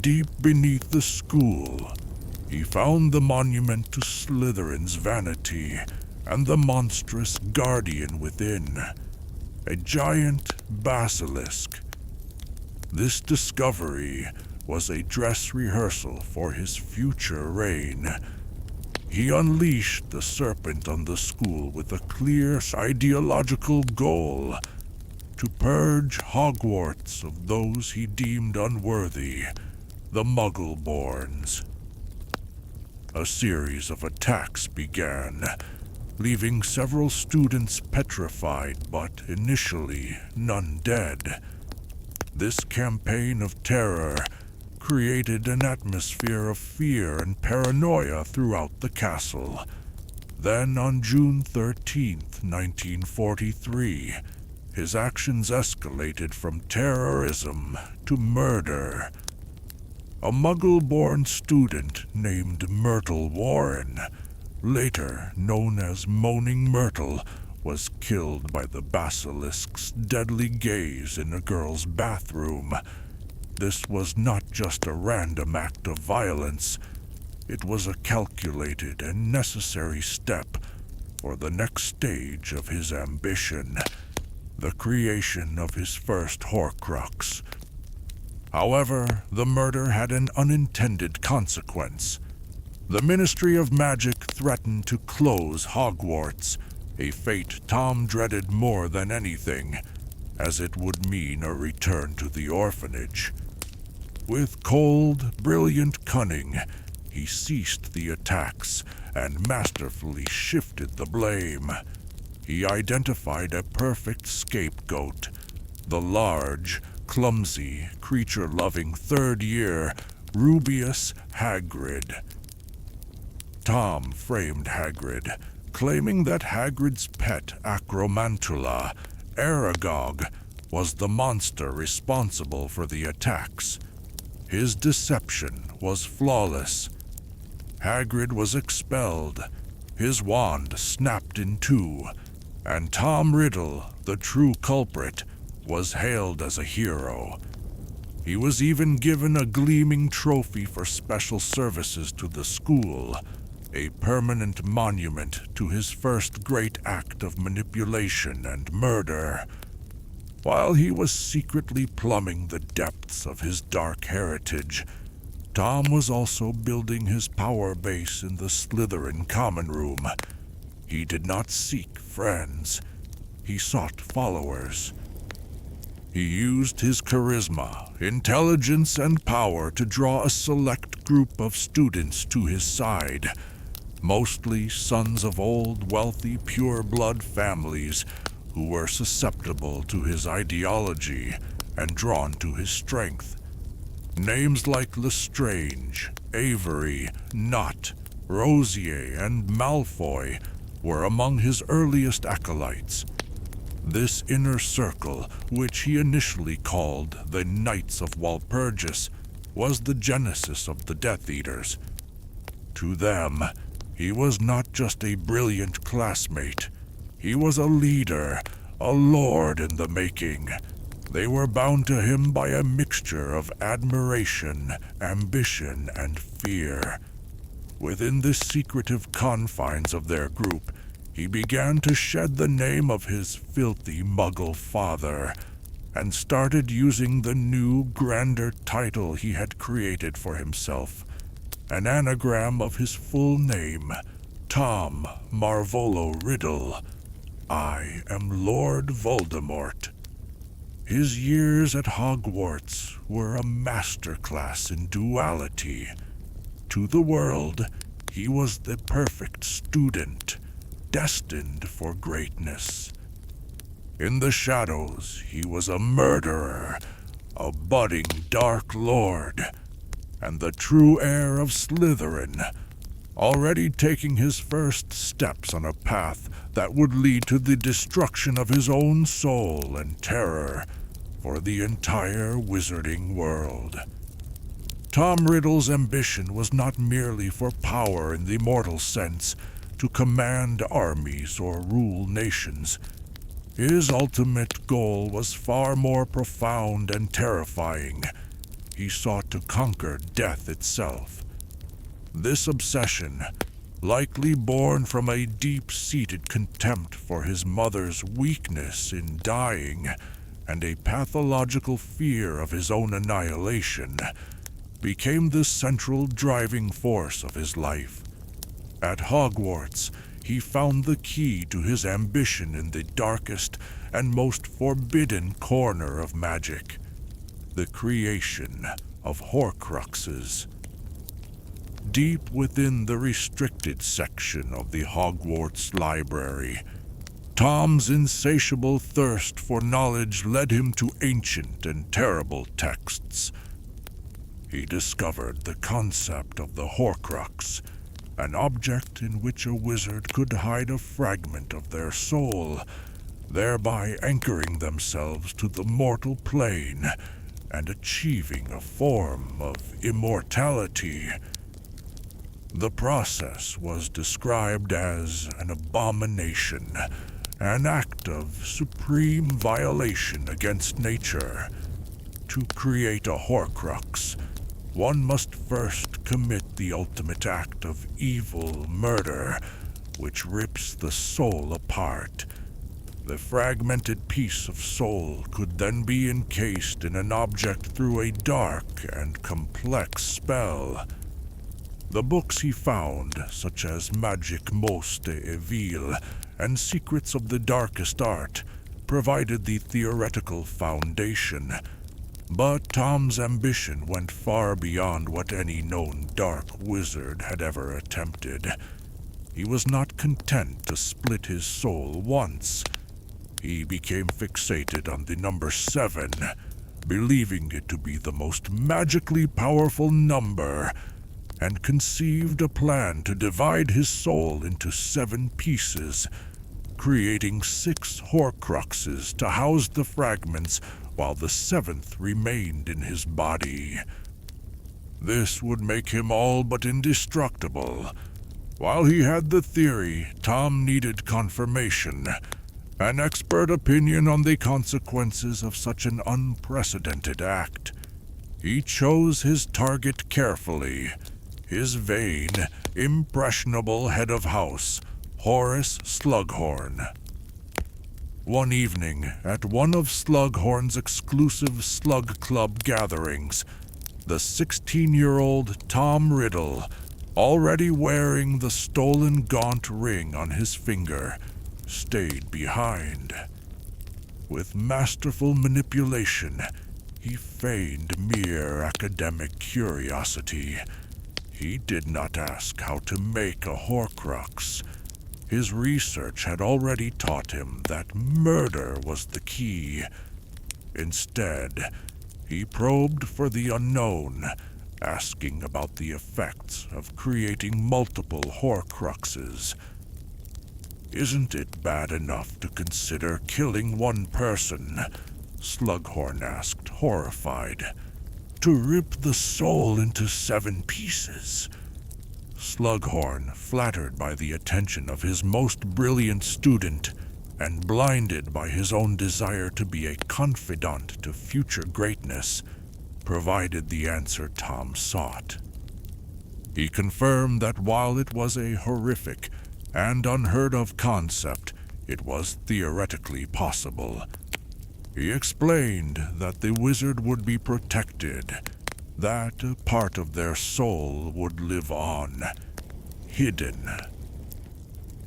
Deep beneath the school, he found the monument to Slytherin's vanity and the monstrous guardian within, a giant basilisk. This discovery was a dress rehearsal for his future reign. He unleashed the serpent on the school with a clear ideological goal: to purge Hogwarts of those he deemed unworthy, the Muggle-borns. A series of attacks began, leaving several students petrified, but initially none dead. This campaign of terror created an atmosphere of fear and paranoia throughout the castle. Then, on June 13th, 1943, his actions escalated from terrorism to murder. A Muggle-born student named Myrtle Warren, later known as Moaning Myrtle, was killed by the basilisk's deadly gaze in a girl's bathroom. This was not just a random act of violence. It was a calculated and necessary step for the next stage of his ambition, the creation of his first Horcrux. However, the murder had an unintended consequence. The Ministry of Magic threatened to close Hogwarts, a fate Tom dreaded more than anything, as it would mean a return to the orphanage. With cold, brilliant cunning, he ceased the attacks and masterfully shifted the blame. He identified a perfect scapegoat: the large, clumsy, creature-loving third-year Rubeus Hagrid. Tom framed Hagrid, claiming that Hagrid's pet Acromantula, Aragog, was the monster responsible for the attacks. His deception was flawless. Hagrid was expelled, his wand snapped in two, and Tom Riddle, the true culprit, was hailed as a hero. He was even given a gleaming trophy for special services to the school, a permanent monument to his first great act of manipulation and murder. While he was secretly plumbing the depths of his dark heritage, Tom was also building his power base in the Slytherin common room. He did not seek friends. He sought followers. He used his charisma, intelligence, and power to draw a select group of students to his side, mostly sons of old, wealthy, pure-blood families who were susceptible to his ideology and drawn to his strength. Names like Lestrange, Avery, Nott, Rosier, and Malfoy were among his earliest acolytes. This inner circle, which he initially called the Knights of Walpurgis, was the genesis of the Death Eaters. To them, he was not just a brilliant classmate. He was a leader, a lord in the making. They were bound to him by a mixture of admiration, ambition, and fear. Within the secretive confines of their group, he began to shed the name of his filthy Muggle father, and started using the new, grander title he had created for himself, an anagram of his full name, Tom Marvolo Riddle. I am Lord Voldemort. His years at Hogwarts were a masterclass in duality. To the world, he was the perfect student, destined for greatness. In the shadows, he was a murderer, a budding Dark Lord, and the true heir of Slytherin, already taking his first steps on a path that would lead to the destruction of his own soul and terror for the entire wizarding world. Tom Riddle's ambition was not merely for power in the mortal sense, to command armies or rule nations. His ultimate goal was far more profound and terrifying. He sought to conquer death itself. This obsession, likely born from a deep-seated contempt for his mother's weakness in dying and a pathological fear of his own annihilation, became the central driving force of his life. At Hogwarts, he found the key to his ambition in the darkest and most forbidden corner of magic, the creation of Horcruxes. Deep within the restricted section of the Hogwarts library, Tom's insatiable thirst for knowledge led him to ancient and terrible texts. He discovered the concept of the Horcrux, an object in which a wizard could hide a fragment of their soul, thereby anchoring themselves to the mortal plane and achieving a form of immortality. The process was described as an abomination, an act of supreme violation against nature. To create a Horcrux, one must first commit the ultimate act of evil murder, which rips the soul apart. The fragmented piece of soul could then be encased in an object through a dark and complex spell. The books he found, such as Magic Most Evil and Secrets of the Darkest Art, provided the theoretical foundation. But Tom's ambition went far beyond what any known dark wizard had ever attempted. He was not content to split his soul once. He became fixated on the number 7, believing it to be the most magically powerful number, and conceived a plan to divide his soul into 7 pieces, creating 6 Horcruxes to house the fragments while the 7th remained in his body. This would make him all but indestructible. While he had the theory, Tom needed confirmation, an expert opinion on the consequences of such an unprecedented act. He chose his target carefully, his vain, impressionable head of house, Horace Slughorn. One evening, at one of Slughorn's exclusive Slug Club gatherings, the 16-year-old Tom Riddle, already wearing the stolen Gaunt ring on his finger, stayed behind. With masterful manipulation, he feigned mere academic curiosity. He did not ask how to make a Horcrux. His research had already taught him that murder was the key. Instead, he probed for the unknown, asking about the effects of creating multiple Horcruxes. "Isn't it bad enough to consider killing one person?" Slughorn asked, horrified. "To rip the soul into 7 pieces?" Slughorn, flattered by the attention of his most brilliant student, and blinded by his own desire to be a confidant to future greatness, provided the answer Tom sought. He confirmed that while it was a horrific and unheard-of concept, it was theoretically possible. He explained that the wizard would be protected, that a part of their soul would live on, hidden.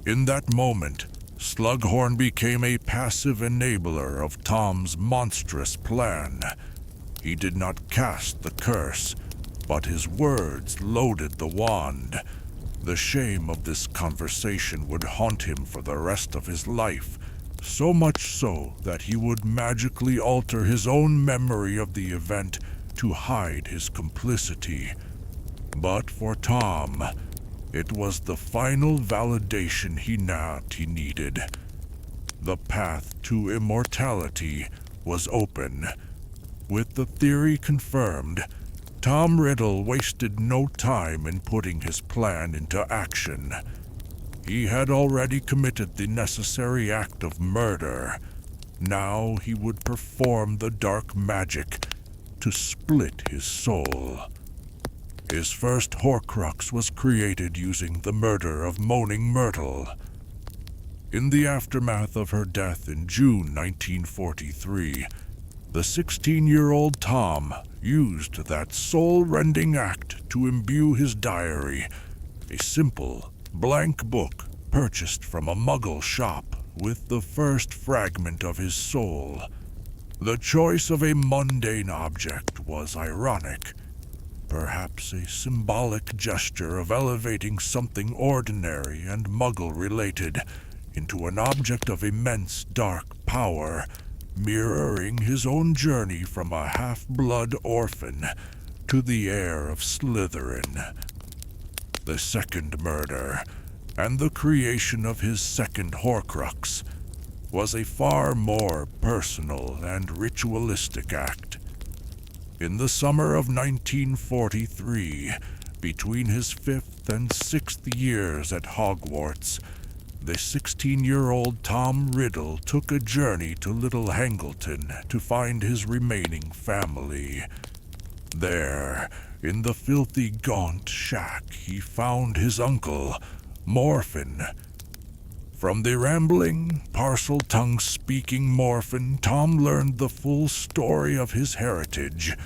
In that moment, Slughorn became a passive enabler of Tom's monstrous plan. He did not cast the curse, but his words loaded the wand. The shame of this conversation would haunt him for the rest of his life, so much so that he would magically alter his own memory of the event to hide his complicity. But for Tom, it was the final validation he needed. The path to immortality was open. With the theory confirmed, Tom Riddle wasted no time in putting his plan into action. He had already committed the necessary act of murder. Now he would perform the dark magic to split his soul. His first Horcrux was created using the murder of Moaning Myrtle. In the aftermath of her death in June 1943, the 16-year-old Tom used that soul-rending act to imbue his diary, a simple, blank book purchased from a Muggle shop with the first fragment of his soul. The choice of a mundane object was ironic, perhaps a symbolic gesture of elevating something ordinary and Muggle-related into an object of immense dark power, mirroring his own journey from a half-blood orphan to the heir of Slytherin. The second murder, and the creation of his second Horcrux, was a far more personal and ritualistic act. In the summer of 1943, between his 5th and 6th years at Hogwarts, the 16-year-old Tom Riddle took a journey to Little Hangleton to find his remaining family. There, in the filthy Gaunt shack, he found his uncle, Morphin. From the rambling, parcel-tongue-speaking Morphin, Tom learned the full story of his heritage,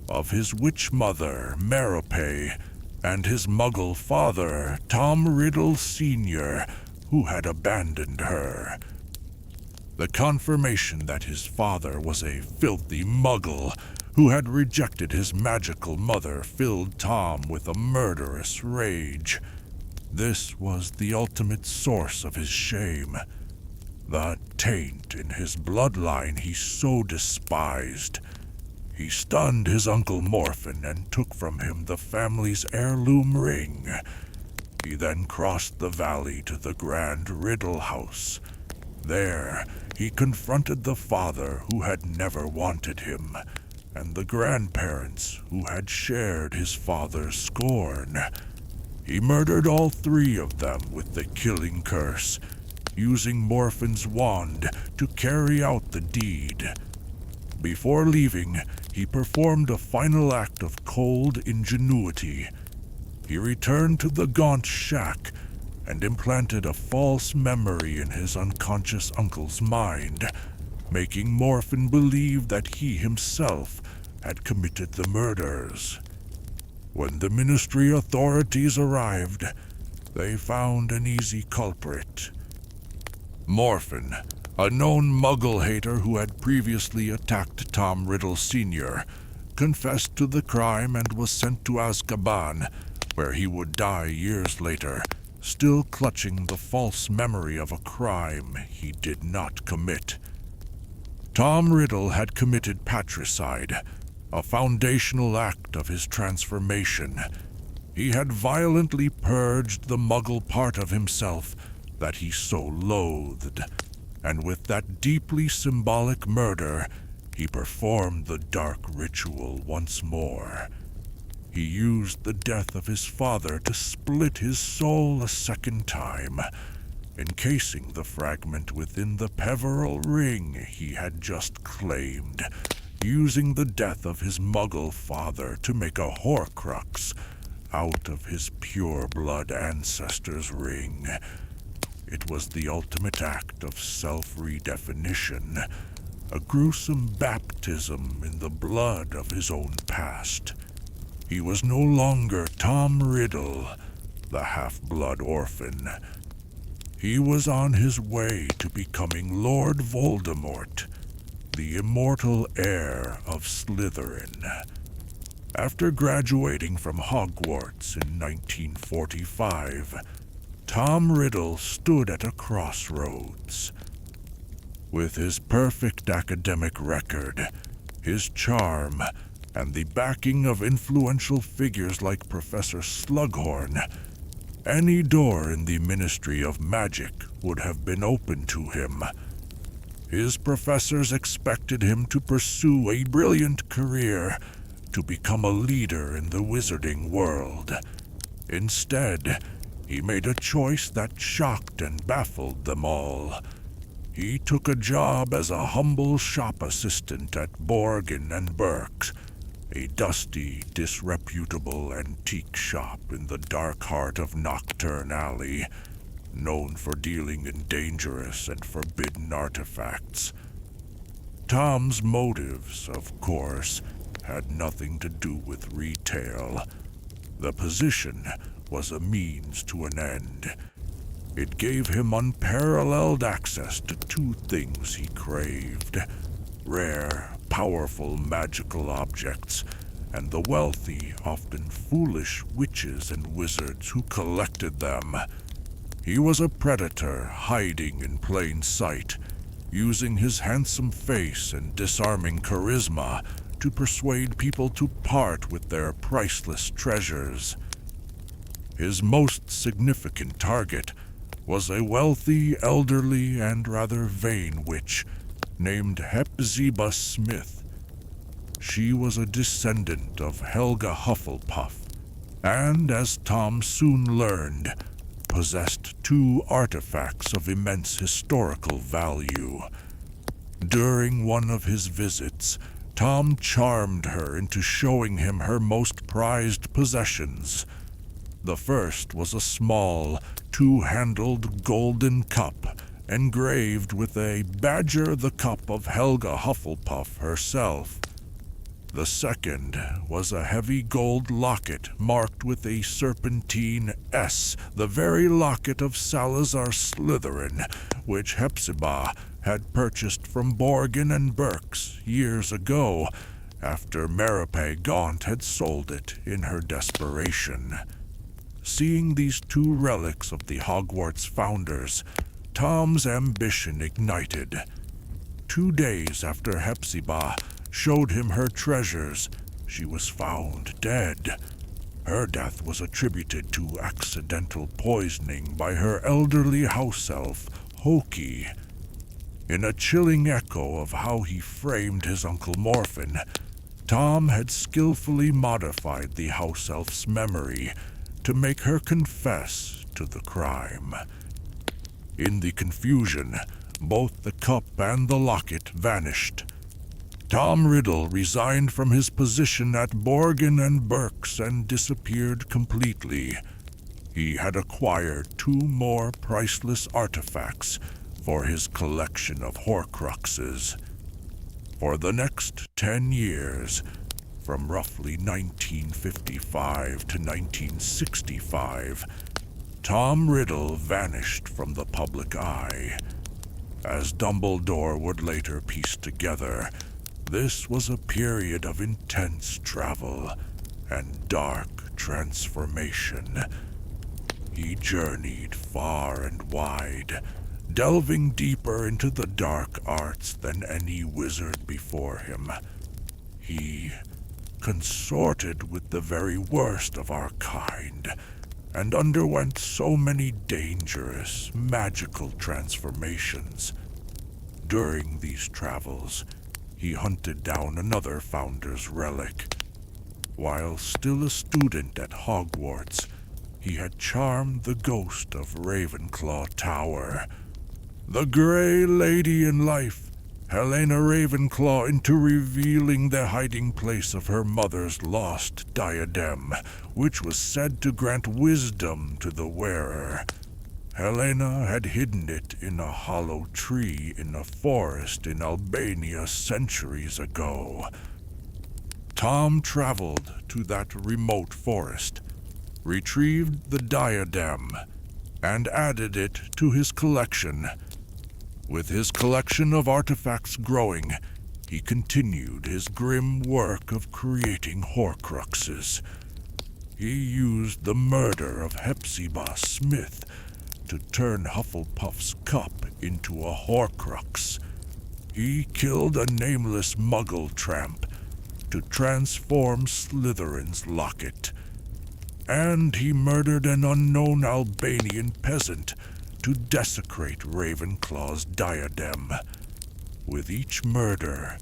of his witch mother, Merope, and his Muggle father, Tom Riddle Sr., who had abandoned her. The confirmation that his father was a filthy Muggle who had rejected his magical mother filled Tom with a murderous rage. This was the ultimate source of his shame, the taint in his bloodline he so despised. He stunned his Uncle Morphin and took from him the family's heirloom ring. He then crossed the valley to the Grand Riddle house. There, he confronted the father who had never wanted him, and the grandparents who had shared his father's scorn. He murdered all 3 of them with the killing curse, using Morphin's wand to carry out the deed. Before leaving, he performed a final act of cold ingenuity. He returned to the Gaunt shack and implanted a false memory in his unconscious uncle's mind, making Morphin believe that he himself had committed the murders. When the Ministry authorities arrived, they found an easy culprit. Morphin, a known Muggle hater who had previously attacked Tom Riddle Sr., confessed to the crime and was sent to Azkaban, where he would die years later, still clutching the false memory of a crime he did not commit. Tom Riddle had committed patricide, a foundational act of his transformation. He had violently purged the Muggle part of himself that he so loathed, and with that deeply symbolic murder, he performed the dark ritual once more. He used the death of his father to split his soul a second time, encasing the fragment within the Peveril ring he had just claimed, using the death of his Muggle father to make a Horcrux out of his pure-blood ancestor's ring. It was the ultimate act of self-redefinition, a gruesome baptism in the blood of his own past. He was no longer Tom Riddle, the half-blood orphan. He was on his way to becoming Lord Voldemort, the immortal heir of Slytherin. After graduating from Hogwarts in 1945, Tom Riddle stood at a crossroads. With his perfect academic record, his charm, and the backing of influential figures like Professor Slughorn, any door in the Ministry of Magic would have been open to him. His professors expected him to pursue a brilliant career, to become a leader in the wizarding world. Instead, he made a choice that shocked and baffled them all. He took a job as a humble shop assistant at Borgin and Burke's, a dusty, disreputable antique shop in the dark heart of Nocturne Alley, known for dealing in dangerous and forbidden artifacts. Tom's motives, of course, had nothing to do with retail. The position was a means to an end. It gave him unparalleled access to two things he craved: rare, powerful magical objects, and the wealthy, often foolish witches and wizards who collected them. He was a predator hiding in plain sight, using his handsome face and disarming charisma to persuade people to part with their priceless treasures. His most significant target was a wealthy, elderly, and rather vain witch named Hepzibah Smith. She was a descendant of Helga Hufflepuff, and, as Tom soon learned, possessed two artifacts of immense historical value. During one of his visits, Tom charmed her into showing him her most prized possessions. The first was a small, two-handled golden cup, engraved with a Badger the Cup of Helga Hufflepuff herself. The second was a heavy gold locket marked with a serpentine S, the very locket of Salazar Slytherin, which Hepzibah had purchased from Borgin and Burke's years ago, after Gaunt had sold it in her desperation. Seeing these two relics of the Hogwarts founders, Tom's ambition ignited. 2 days after Hepzibah showed him her treasures, she was found dead. Her death was attributed to accidental poisoning by her elderly house elf, Hoki. In a chilling echo of how he framed his Uncle Morphin, Tom had skillfully modified the house elf's memory to make her confess to the crime. In the confusion, both the cup and the locket vanished. Tom Riddle resigned from his position at Borgin and Burke's and disappeared completely. He had acquired 2 more priceless artifacts for his collection of Horcruxes. For the next 10 years, from roughly 1955 to 1965, Tom Riddle vanished from the public eye. As Dumbledore would later piece together, this was a period of intense travel and dark transformation. He journeyed far and wide, delving deeper into the dark arts than any wizard before him. He consorted with the very worst of our kind, and underwent so many dangerous, magical transformations. During these travels, he hunted down another Founder's relic. While still a student at Hogwarts, he had charmed the ghost of Ravenclaw Tower, the Grey Lady in life, Helena Ravenclaw, into revealing the hiding place of her mother's lost diadem, which was said to grant wisdom to the wearer. Helena had hidden it in a hollow tree in a forest in Albania centuries ago. Tom traveled to that remote forest, retrieved the diadem, and added it to his collection. With his collection of artifacts growing, he continued his grim work of creating Horcruxes. He used the murder of Hepzibah Smith to turn Hufflepuff's cup into a Horcrux. He killed a nameless Muggle tramp to transform Slytherin's locket. And he murdered an unknown Albanian peasant to desecrate Ravenclaw's diadem. With each murder,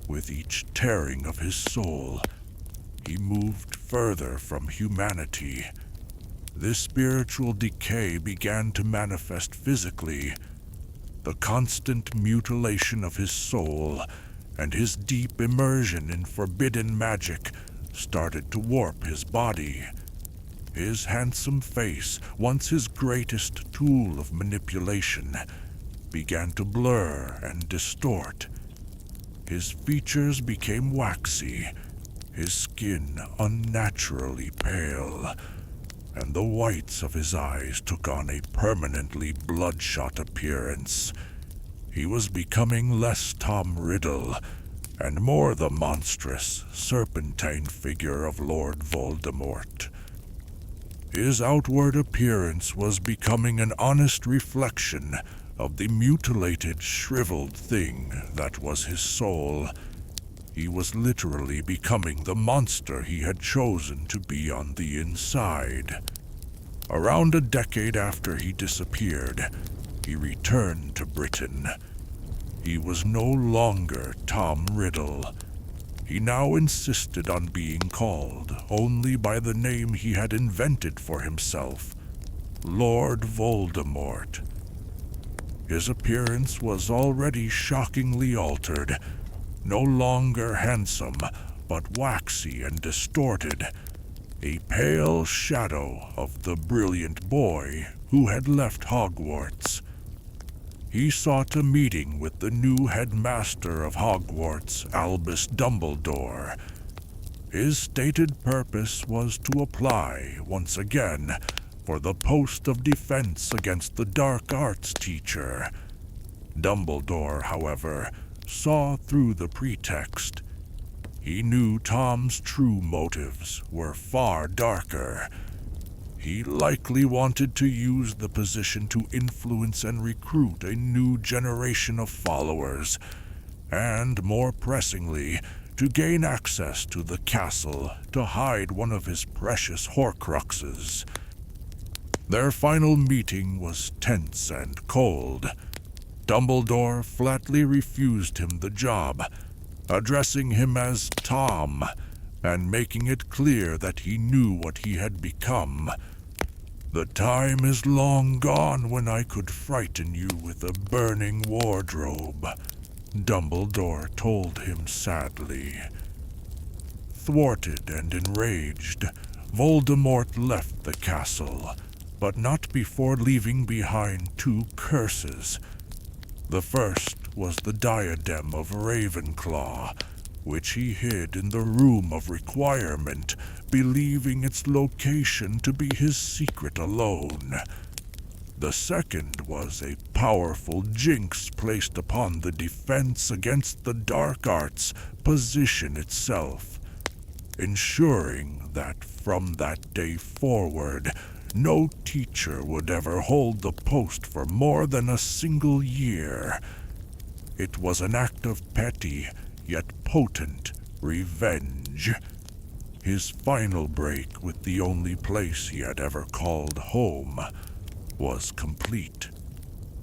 with each tearing of his soul, he moved further from humanity. This spiritual decay began to manifest physically. The constant mutilation of his soul and his deep immersion in forbidden magic started to warp his body. His handsome face, once his greatest tool of manipulation, began to blur and distort. His features became waxy, his skin unnaturally pale, and the whites of his eyes took on a permanently bloodshot appearance. He was becoming less Tom Riddle, and more the monstrous, serpentine figure of Lord Voldemort. His outward appearance was becoming an honest reflection of the mutilated, shriveled thing that was his soul. He was literally becoming the monster he had chosen to be on the inside. Around a decade after he disappeared, he returned to Britain. He was no longer Tom Riddle. He now insisted on being called only by the name he had invented for himself, Lord Voldemort. His appearance was already shockingly altered, no longer handsome, but waxy and distorted, a pale shadow of the brilliant boy who had left Hogwarts. He sought a meeting with the new headmaster of Hogwarts, Albus Dumbledore. His stated purpose was to apply, once again, for the post of defense against the dark arts teacher. Dumbledore, however, saw through the pretext. He knew Tom's true motives were far darker. He likely wanted to use the position to influence and recruit a new generation of followers, and, more pressingly, to gain access to the castle to hide one of his precious Horcruxes. Their final meeting was tense and cold. Dumbledore flatly refused him the job, addressing him as Tom, and making it clear that he knew what he had become. "The time is long gone when I could frighten you with a burning wardrobe," Dumbledore told him sadly. Thwarted and enraged, Voldemort left the castle, but not before leaving behind 2 curses. The first was the diadem of Ravenclaw, which he hid in the Room of Requirement, believing its location to be his secret alone. The second was a powerful jinx placed upon the Defense Against the Dark Arts position itself, ensuring that from that day forward, no teacher would ever hold the post for more than a single year. It was an act of petty, yet potent, revenge. His final break with the only place he had ever called home was complete,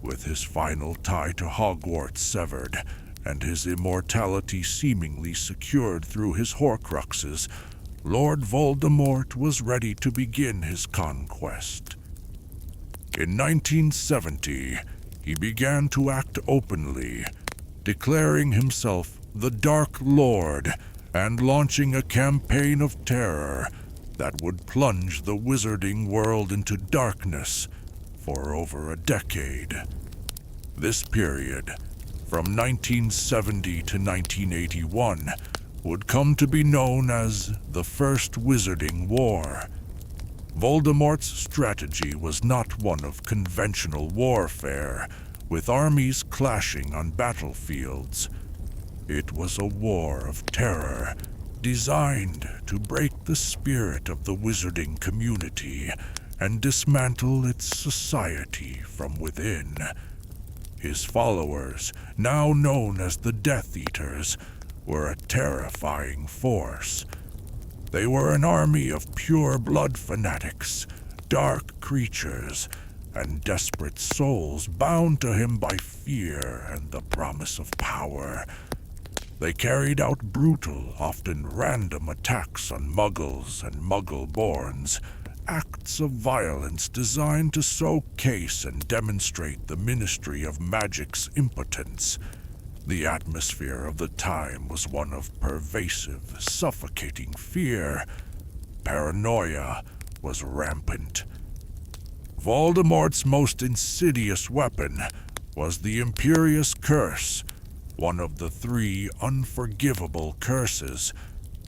with his final tie to Hogwarts severed, and his immortality seemingly secured through his Horcruxes. Lord Voldemort was ready to begin his conquest. In 1970, he began to act openly, declaring himself the Dark Lord and launching a campaign of terror that would plunge the wizarding world into darkness for over a decade. This period, from 1970 to 1981, would come to be known as the First Wizarding War. Voldemort's strategy was not one of conventional warfare, with armies clashing on battlefields. It was a war of terror, designed to break the spirit of the wizarding community and dismantle its society from within. His followers, now known as the Death Eaters, were a terrifying force. They were an army of pure-blood fanatics, dark creatures, and desperate souls bound to him by fear and the promise of power. They carried out brutal, often random attacks on Muggles and Muggle-borns, acts of violence designed to showcase and demonstrate the Ministry of Magic's impotence. The atmosphere of the time was one of pervasive, suffocating fear. Paranoia was rampant. Voldemort's most insidious weapon was the Imperious Curse, one of the 3 unforgivable curses,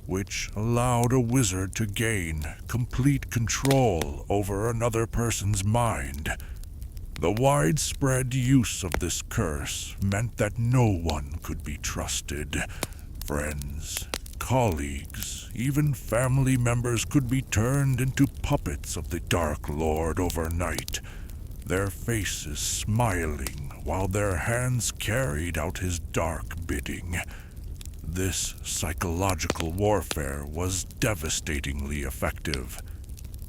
which allowed a wizard to gain complete control over another person's mind. The widespread use of this curse meant that no one could be trusted. Friends, colleagues, even family members could be turned into puppets of the Dark Lord overnight, their faces smiling while their hands carried out his dark bidding. This psychological warfare was devastatingly effective.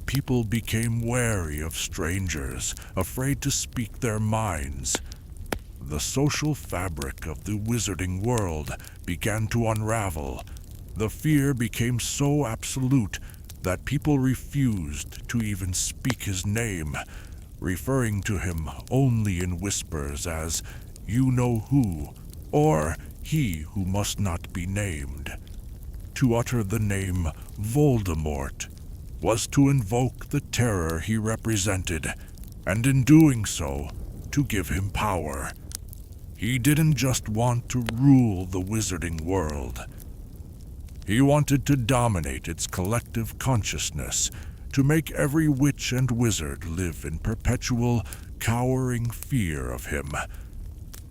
People became wary of strangers, afraid to speak their minds. The social fabric of the wizarding world began to unravel. The fear became so absolute that people refused to even speak his name, referring to him only in whispers as "you-know-who," or "he who must not be named." To utter the name Voldemort was to invoke the terror he represented, and in doing so, to give him power. He didn't just want to rule the wizarding world. He wanted to dominate its collective consciousness, to make every witch and wizard live in perpetual, cowering fear of him.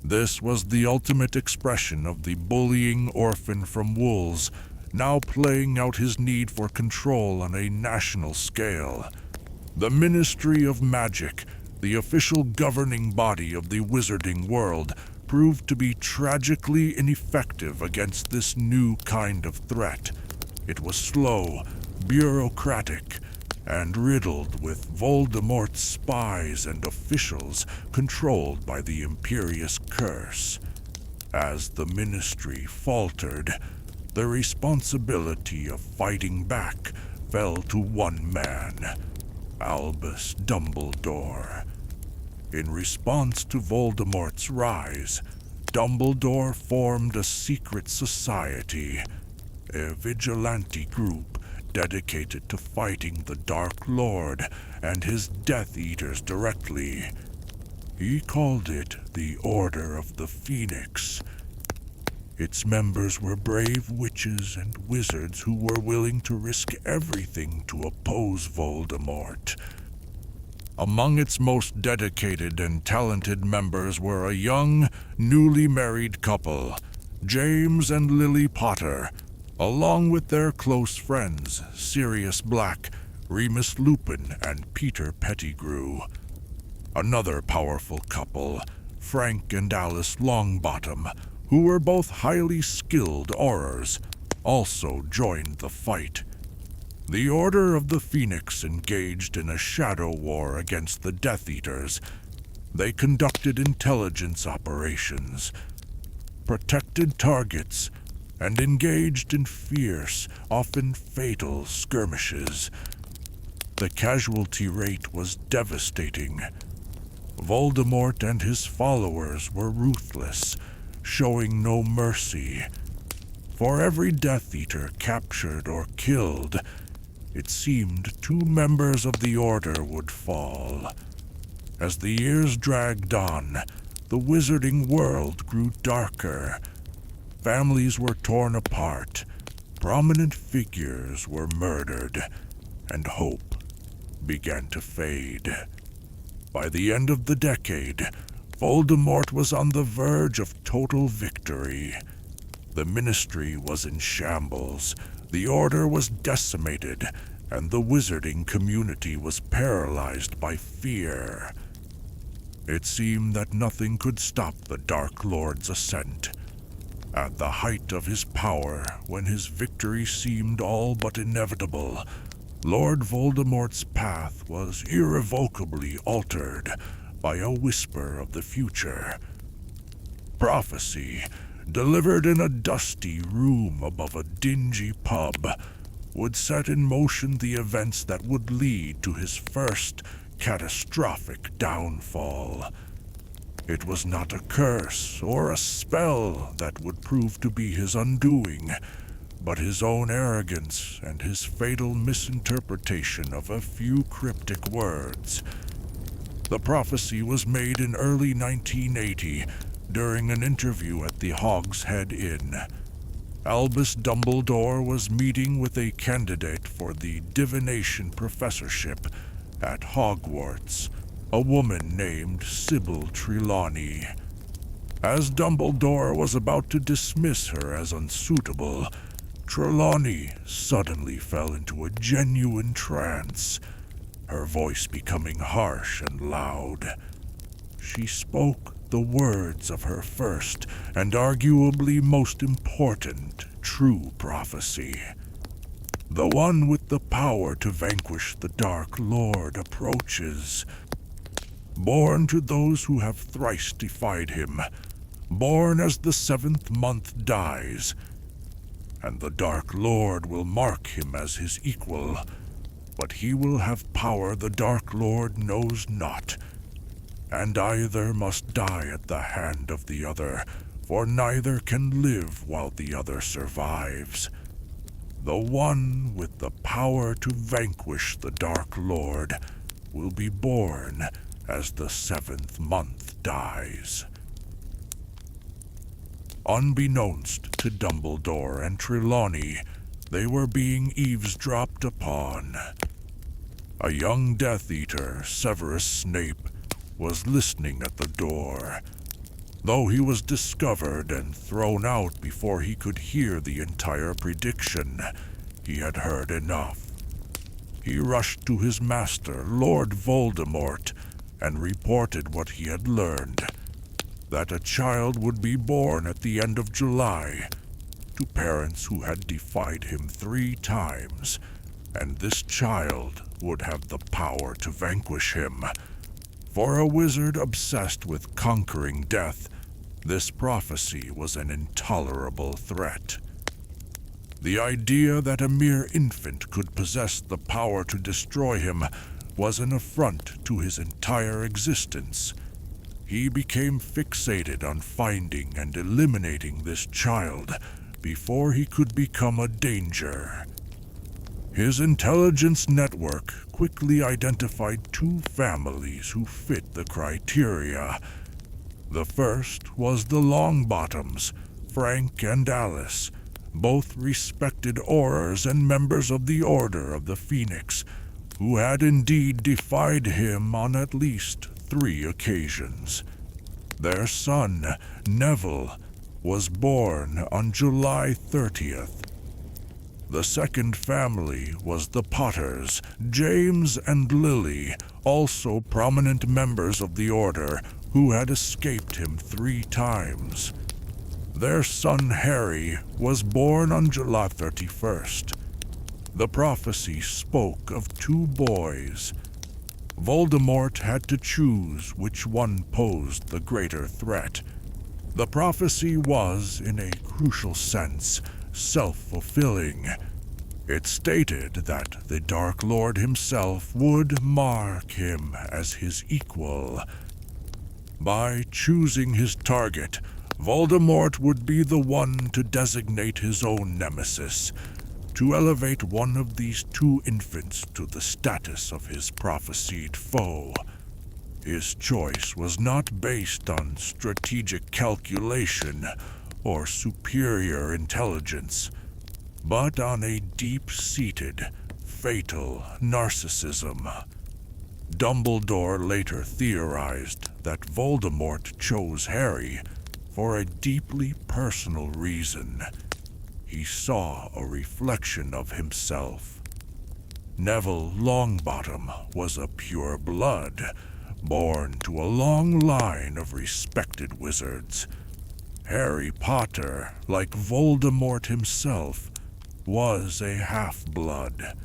This was the ultimate expression of the bullying orphan from Wolves, now playing out his need for control on a national scale. The Ministry of Magic, the official governing body of the wizarding world, proved to be tragically ineffective against this new kind of threat. It was slow, bureaucratic, and riddled with Voldemort's spies and officials controlled by the Imperious Curse. As the Ministry faltered, the responsibility of fighting back fell to one man, Albus Dumbledore. In response to Voldemort's rise, Dumbledore formed a secret society, a vigilante group dedicated to fighting the Dark Lord and his Death Eaters directly. He called it the Order of the Phoenix. Its members were brave witches and wizards who were willing to risk everything to oppose Voldemort. Among its most dedicated and talented members were a young, newly married couple, James and Lily Potter, along with their close friends, Sirius Black, Remus Lupin, and Peter Pettigrew. Another powerful couple, Frank and Alice Longbottom, who were both highly skilled aurors, also joined the fight. The Order of the Phoenix engaged in a shadow war against the Death Eaters. They conducted intelligence operations, protected targets, and engaged in fierce, often fatal skirmishes. The casualty rate was devastating. Voldemort and his followers were ruthless, showing no mercy. For every Death Eater captured or killed, it seemed 2 members of the Order would fall. As the years dragged on, the wizarding world grew darker. Families were torn apart, prominent figures were murdered, and hope began to fade. By the end of the decade, Voldemort was on the verge of total victory. The Ministry was in shambles, the Order was decimated, and the wizarding community was paralyzed by fear. It seemed that nothing could stop the Dark Lord's ascent. At the height of his power, when his victory seemed all but inevitable, Lord Voldemort's path was irrevocably altered by a whisper of the future. Prophecy, delivered in a dusty room above a dingy pub, would set in motion the events that would lead to his first catastrophic downfall. It was not a curse or a spell that would prove to be his undoing, but his own arrogance and his fatal misinterpretation of a few cryptic words. The prophecy was made in early 1980 during an interview at the Hogshead Inn. Albus Dumbledore was meeting with a candidate for the divination professorship at Hogwarts, a woman named Sybil Trelawney. As Dumbledore was about to dismiss her as unsuitable, Trelawney suddenly fell into a genuine trance, her voice becoming harsh and loud. She spoke the words of her first and arguably most important true prophecy. The one with the power to vanquish the Dark Lord approaches. Born to those who have thrice defied him, born as the 7th month dies, and the Dark Lord will mark him as his equal, but he will have power the Dark Lord knows not, and either must die at the hand of the other, for neither can live while the other survives. The one with the power to vanquish the Dark Lord will be born as the 7th month dies. Unbeknownst to Dumbledore and Trelawney, they were being eavesdropped upon. A young Death Eater, Severus Snape, was listening at the door. Though he was discovered and thrown out before he could hear the entire prediction, he had heard enough. He rushed to his master, Lord Voldemort, and reported what he had learned, that a child would be born at the end of July, to parents who had defied him 3 times, and this child would have the power to vanquish him. For a wizard obsessed with conquering death, this prophecy was an intolerable threat. The idea that a mere infant could possess the power to destroy him was an affront to his entire existence. He became fixated on finding and eliminating this child before he could become a danger. His intelligence network quickly identified two families who fit the criteria. The first was the Longbottoms, Frank and Alice, both respected Aurors and members of the Order of the Phoenix, who had indeed defied him on at least 3 occasions. Their son, Neville, was born on July 30th. The second family was the Potters, James and Lily, also prominent members of the Order, who had escaped him 3 times. Their son Harry was born on July 31st. The prophecy spoke of 2 boys. Voldemort had to choose which one posed the greater threat. The prophecy was, in a crucial sense, self-fulfilling. It stated that the Dark Lord himself would mark him as his equal. By choosing his target, Voldemort would be the one to designate his own nemesis, to elevate one of these 2 infants to the status of his prophesied foe. His choice was not based on strategic calculation or superior intelligence, but on a deep-seated, fatal narcissism. Dumbledore later theorized that Voldemort chose Harry for a deeply personal reason. He saw a reflection of himself. Neville Longbottom was a pure blood, born to a long line of respected wizards. Harry Potter, like Voldemort himself, was a half-blood.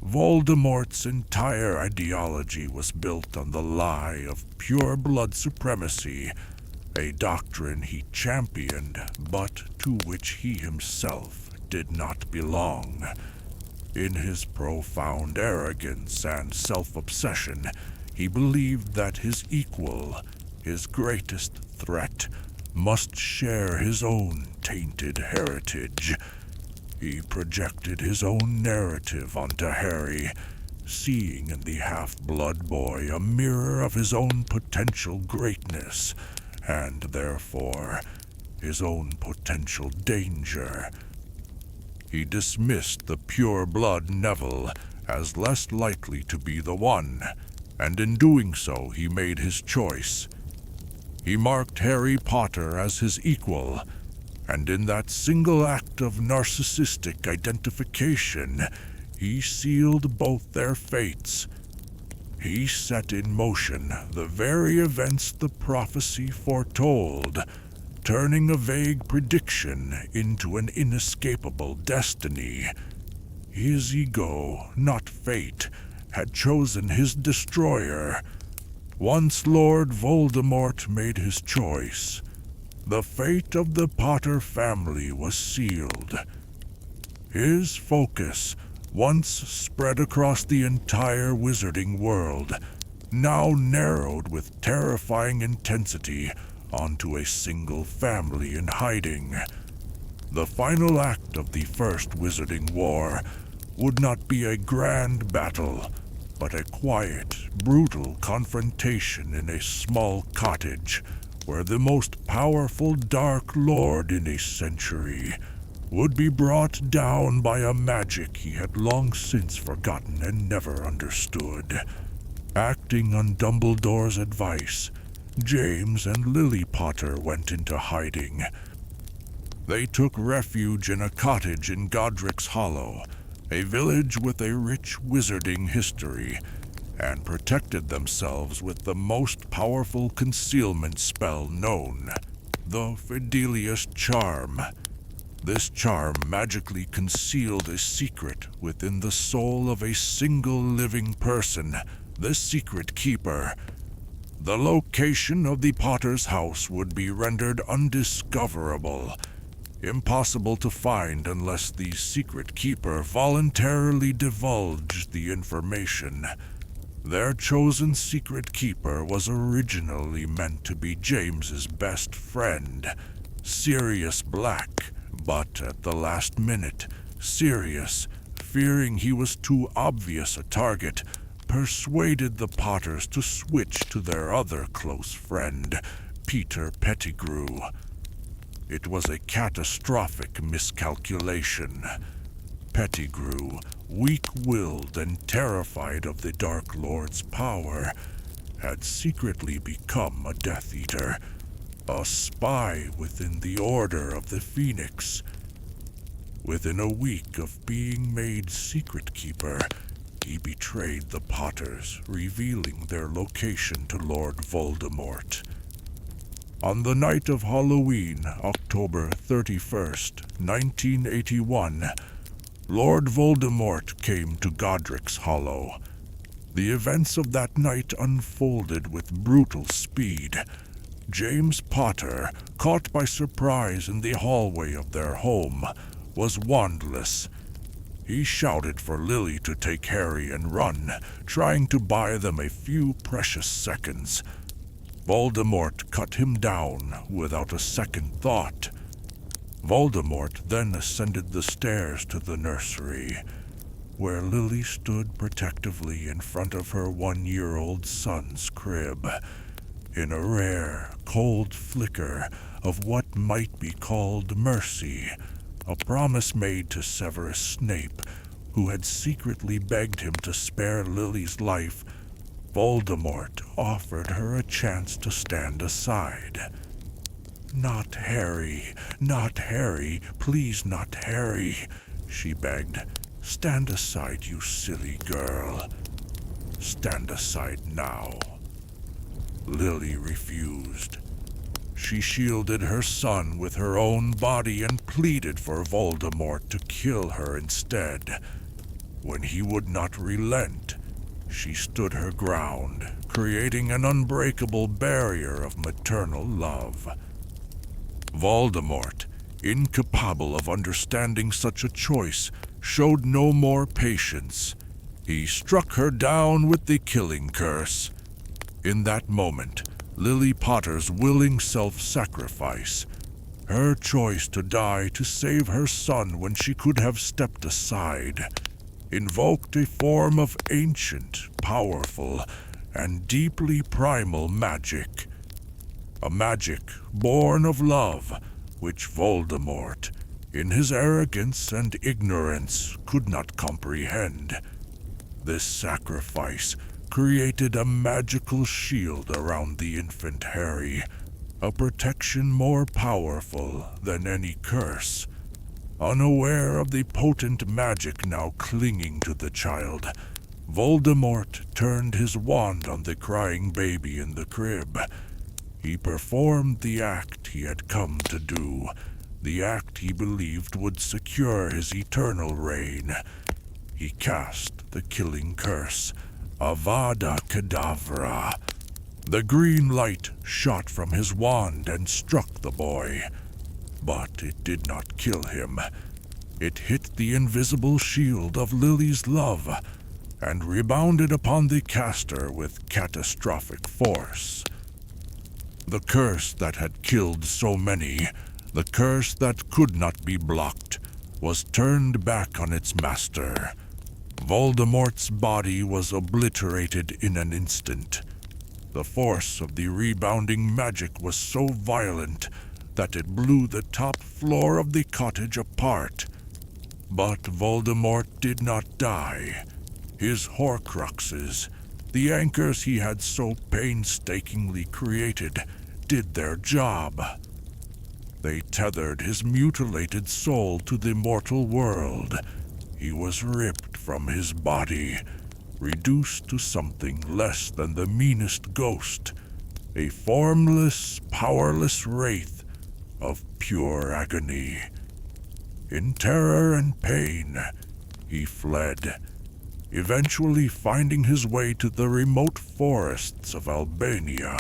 Voldemort's entire ideology was built on the lie of pure blood supremacy, a doctrine he championed, but to which he himself did not belong. In his profound arrogance and self-obsession, he believed that his equal, his greatest threat, must share his own tainted heritage. He projected his own narrative onto Harry, seeing in the half-blood boy a mirror of his own potential greatness, and therefore his own potential danger. He dismissed the pure-blood Neville as less likely to be the one, and in doing so he made his choice. He marked Harry Potter as his equal, and in that single act of narcissistic identification, he sealed both their fates. He set in motion the very events the prophecy foretold, turning a vague prediction into an inescapable destiny. His ego, not fate, had chosen his destroyer. Once Lord Voldemort made his choice, the fate of the Potter family was sealed. His focus, once spread across the entire wizarding world, now narrowed with terrifying intensity onto a single family in hiding. The final act of the First Wizarding War would not be a grand battle, but a quiet, brutal confrontation in a small cottage where the most powerful Dark Lord in a century would be brought down by a magic he had long since forgotten and never understood. Acting on Dumbledore's advice, James and Lily Potter went into hiding. They took refuge in a cottage in Godric's Hollow, a village with a rich wizarding history, and protected themselves with the most powerful concealment spell known, the Fidelius Charm. This charm magically concealed a secret within the soul of a single living person, the Secret Keeper. The location of the Potter's house would be rendered undiscoverable, impossible to find unless the Secret Keeper voluntarily divulged the information. Their chosen secret keeper was originally meant to be James's best friend, Sirius Black, but at the last minute, Sirius, fearing he was too obvious a target, persuaded the Potters to switch to their other close friend, Peter Pettigrew. It was a catastrophic miscalculation. Pettigrew, weak-willed and terrified of the Dark Lord's power, had secretly become a Death Eater, a spy within the Order of the Phoenix. Within a week of being made Secret Keeper, he betrayed the Potters, revealing their location to Lord Voldemort. On the night of Halloween, October 31st, 1981, Lord Voldemort came to Godric's Hollow. The events of that night unfolded with brutal speed. James Potter, caught by surprise in the hallway of their home, was wandless. He shouted for Lily to take Harry and run, trying to buy them a few precious seconds. Voldemort cut him down without a second thought. Voldemort then ascended the stairs to the nursery, where Lily stood protectively in front of her 1-year-old son's crib, in a rare, cold flicker of what might be called mercy, a promise made to Severus Snape, who had secretly begged him to spare Lily's life. Voldemort offered her a chance to stand aside. "Not Harry, not Harry, please not Harry," she begged. "Stand aside, you silly girl. Stand aside now." Lily refused. She shielded her son with her own body and pleaded for Voldemort to kill her instead. When he would not relent, she stood her ground, creating an unbreakable barrier of maternal love. Voldemort, incapable of understanding such a choice, showed no more patience. He struck her down with the killing curse. In that moment, Lily Potter's willing self-sacrifice, her choice to die to save her son when she could have stepped aside, invoked a form of ancient, powerful, and deeply primal magic. A magic born of love, which Voldemort, in his arrogance and ignorance, could not comprehend. This sacrifice created a magical shield around the infant Harry, a protection more powerful than any curse. Unaware of the potent magic now clinging to the child, Voldemort turned his wand on the crying baby in the crib. He performed the act he had come to do, the act he believed would secure his eternal reign. He cast the killing curse, Avada Kedavra. The green light shot from his wand and struck the boy, but it did not kill him. It hit the invisible shield of Lily's love and rebounded upon the caster with catastrophic force. The curse that had killed so many, the curse that could not be blocked, was turned back on its master. Voldemort's body was obliterated in an instant. The force of the rebounding magic was so violent that it blew the top floor of the cottage apart. But Voldemort did not die. His Horcruxes, the anchors he had so painstakingly created, did their job. They tethered his mutilated soul to the mortal world. He was ripped from his body, reduced to something less than the meanest ghost, a formless, powerless wraith of pure agony. In terror and pain, he fled, eventually finding his way to the remote forests of Albania,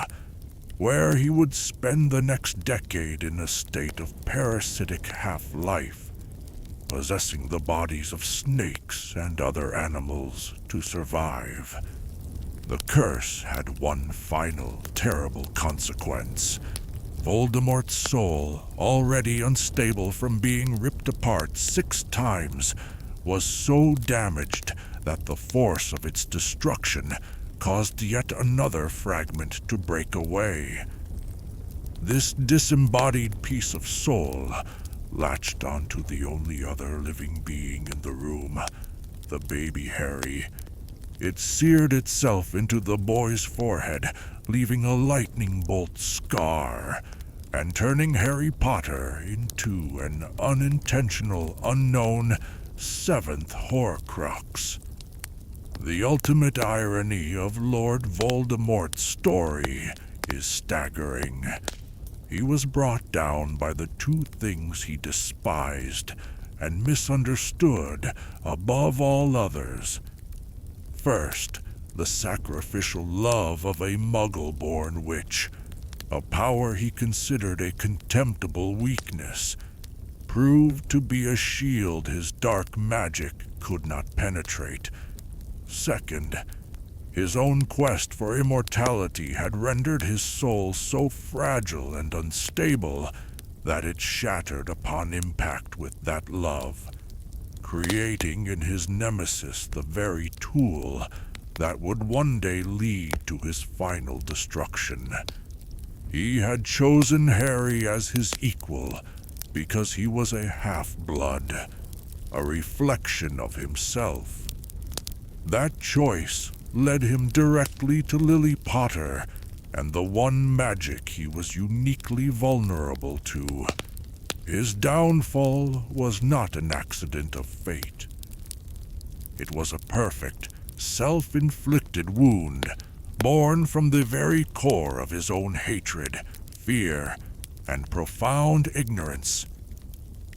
where he would spend the next decade in a state of parasitic half-life, possessing the bodies of snakes and other animals to survive. The curse had one final, terrible consequence. Voldemort's soul, already unstable from being ripped apart 6 times, was so damaged that the force of its destruction caused yet another fragment to break away. This disembodied piece of soul latched onto the only other living being in the room, the baby Harry. It seared itself into the boy's forehead, leaving a lightning bolt scar, and turning Harry Potter into an unintentional, unknown 7th Horcrux. The ultimate irony of Lord Voldemort's story is staggering. He was brought down by the 2 things he despised and misunderstood above all others. First, the sacrificial love of a Muggle-born witch, a power he considered a contemptible weakness, proved to be a shield his dark magic could not penetrate. Second, his own quest for immortality had rendered his soul so fragile and unstable that it shattered upon impact with that love, creating in his nemesis the very tool that would one day lead to his final destruction. He had chosen Harry as his equal because he was a half-blood, a reflection of himself. That choice led him directly to Lily Potter and the one magic he was uniquely vulnerable to. His downfall was not an accident of fate. It was a perfect, self-inflicted wound, born from the very core of his own hatred, fear, and profound ignorance.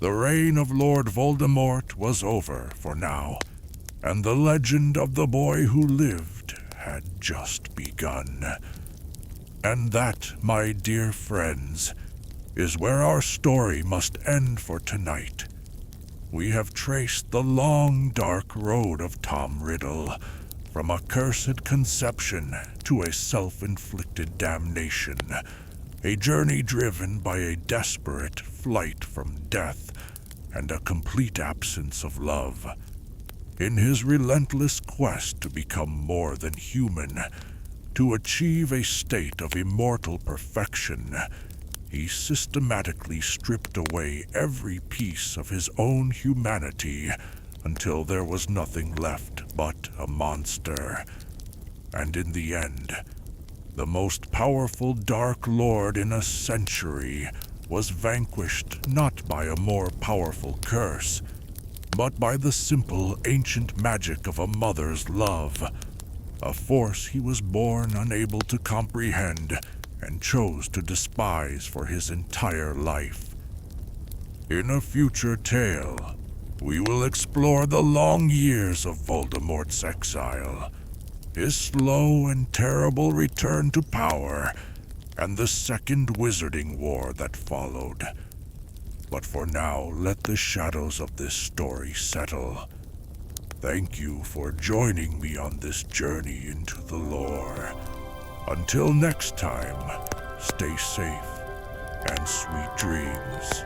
The reign of Lord Voldemort was over for now, and the legend of the boy who lived had just begun. And that, my dear friends, is where our story must end for tonight. We have traced the long, dark road of Tom Riddle, from a cursed conception to a self-inflicted damnation, a journey driven by a desperate flight from death and a complete absence of love. In his relentless quest to become more than human, to achieve a state of immortal perfection, he systematically stripped away every piece of his own humanity until there was nothing left but a monster. And in the end, the most powerful Dark Lord in a century was vanquished not by a more powerful curse, but by the simple ancient magic of a mother's love, a force he was born unable to comprehend and chose to despise for his entire life. In a future tale, we will explore the long years of Voldemort's exile, his slow and terrible return to power, and the Second Wizarding War that followed. But for now, let the shadows of this story settle. Thank you for joining me on this journey into the lore. Until next time, stay safe and sweet dreams.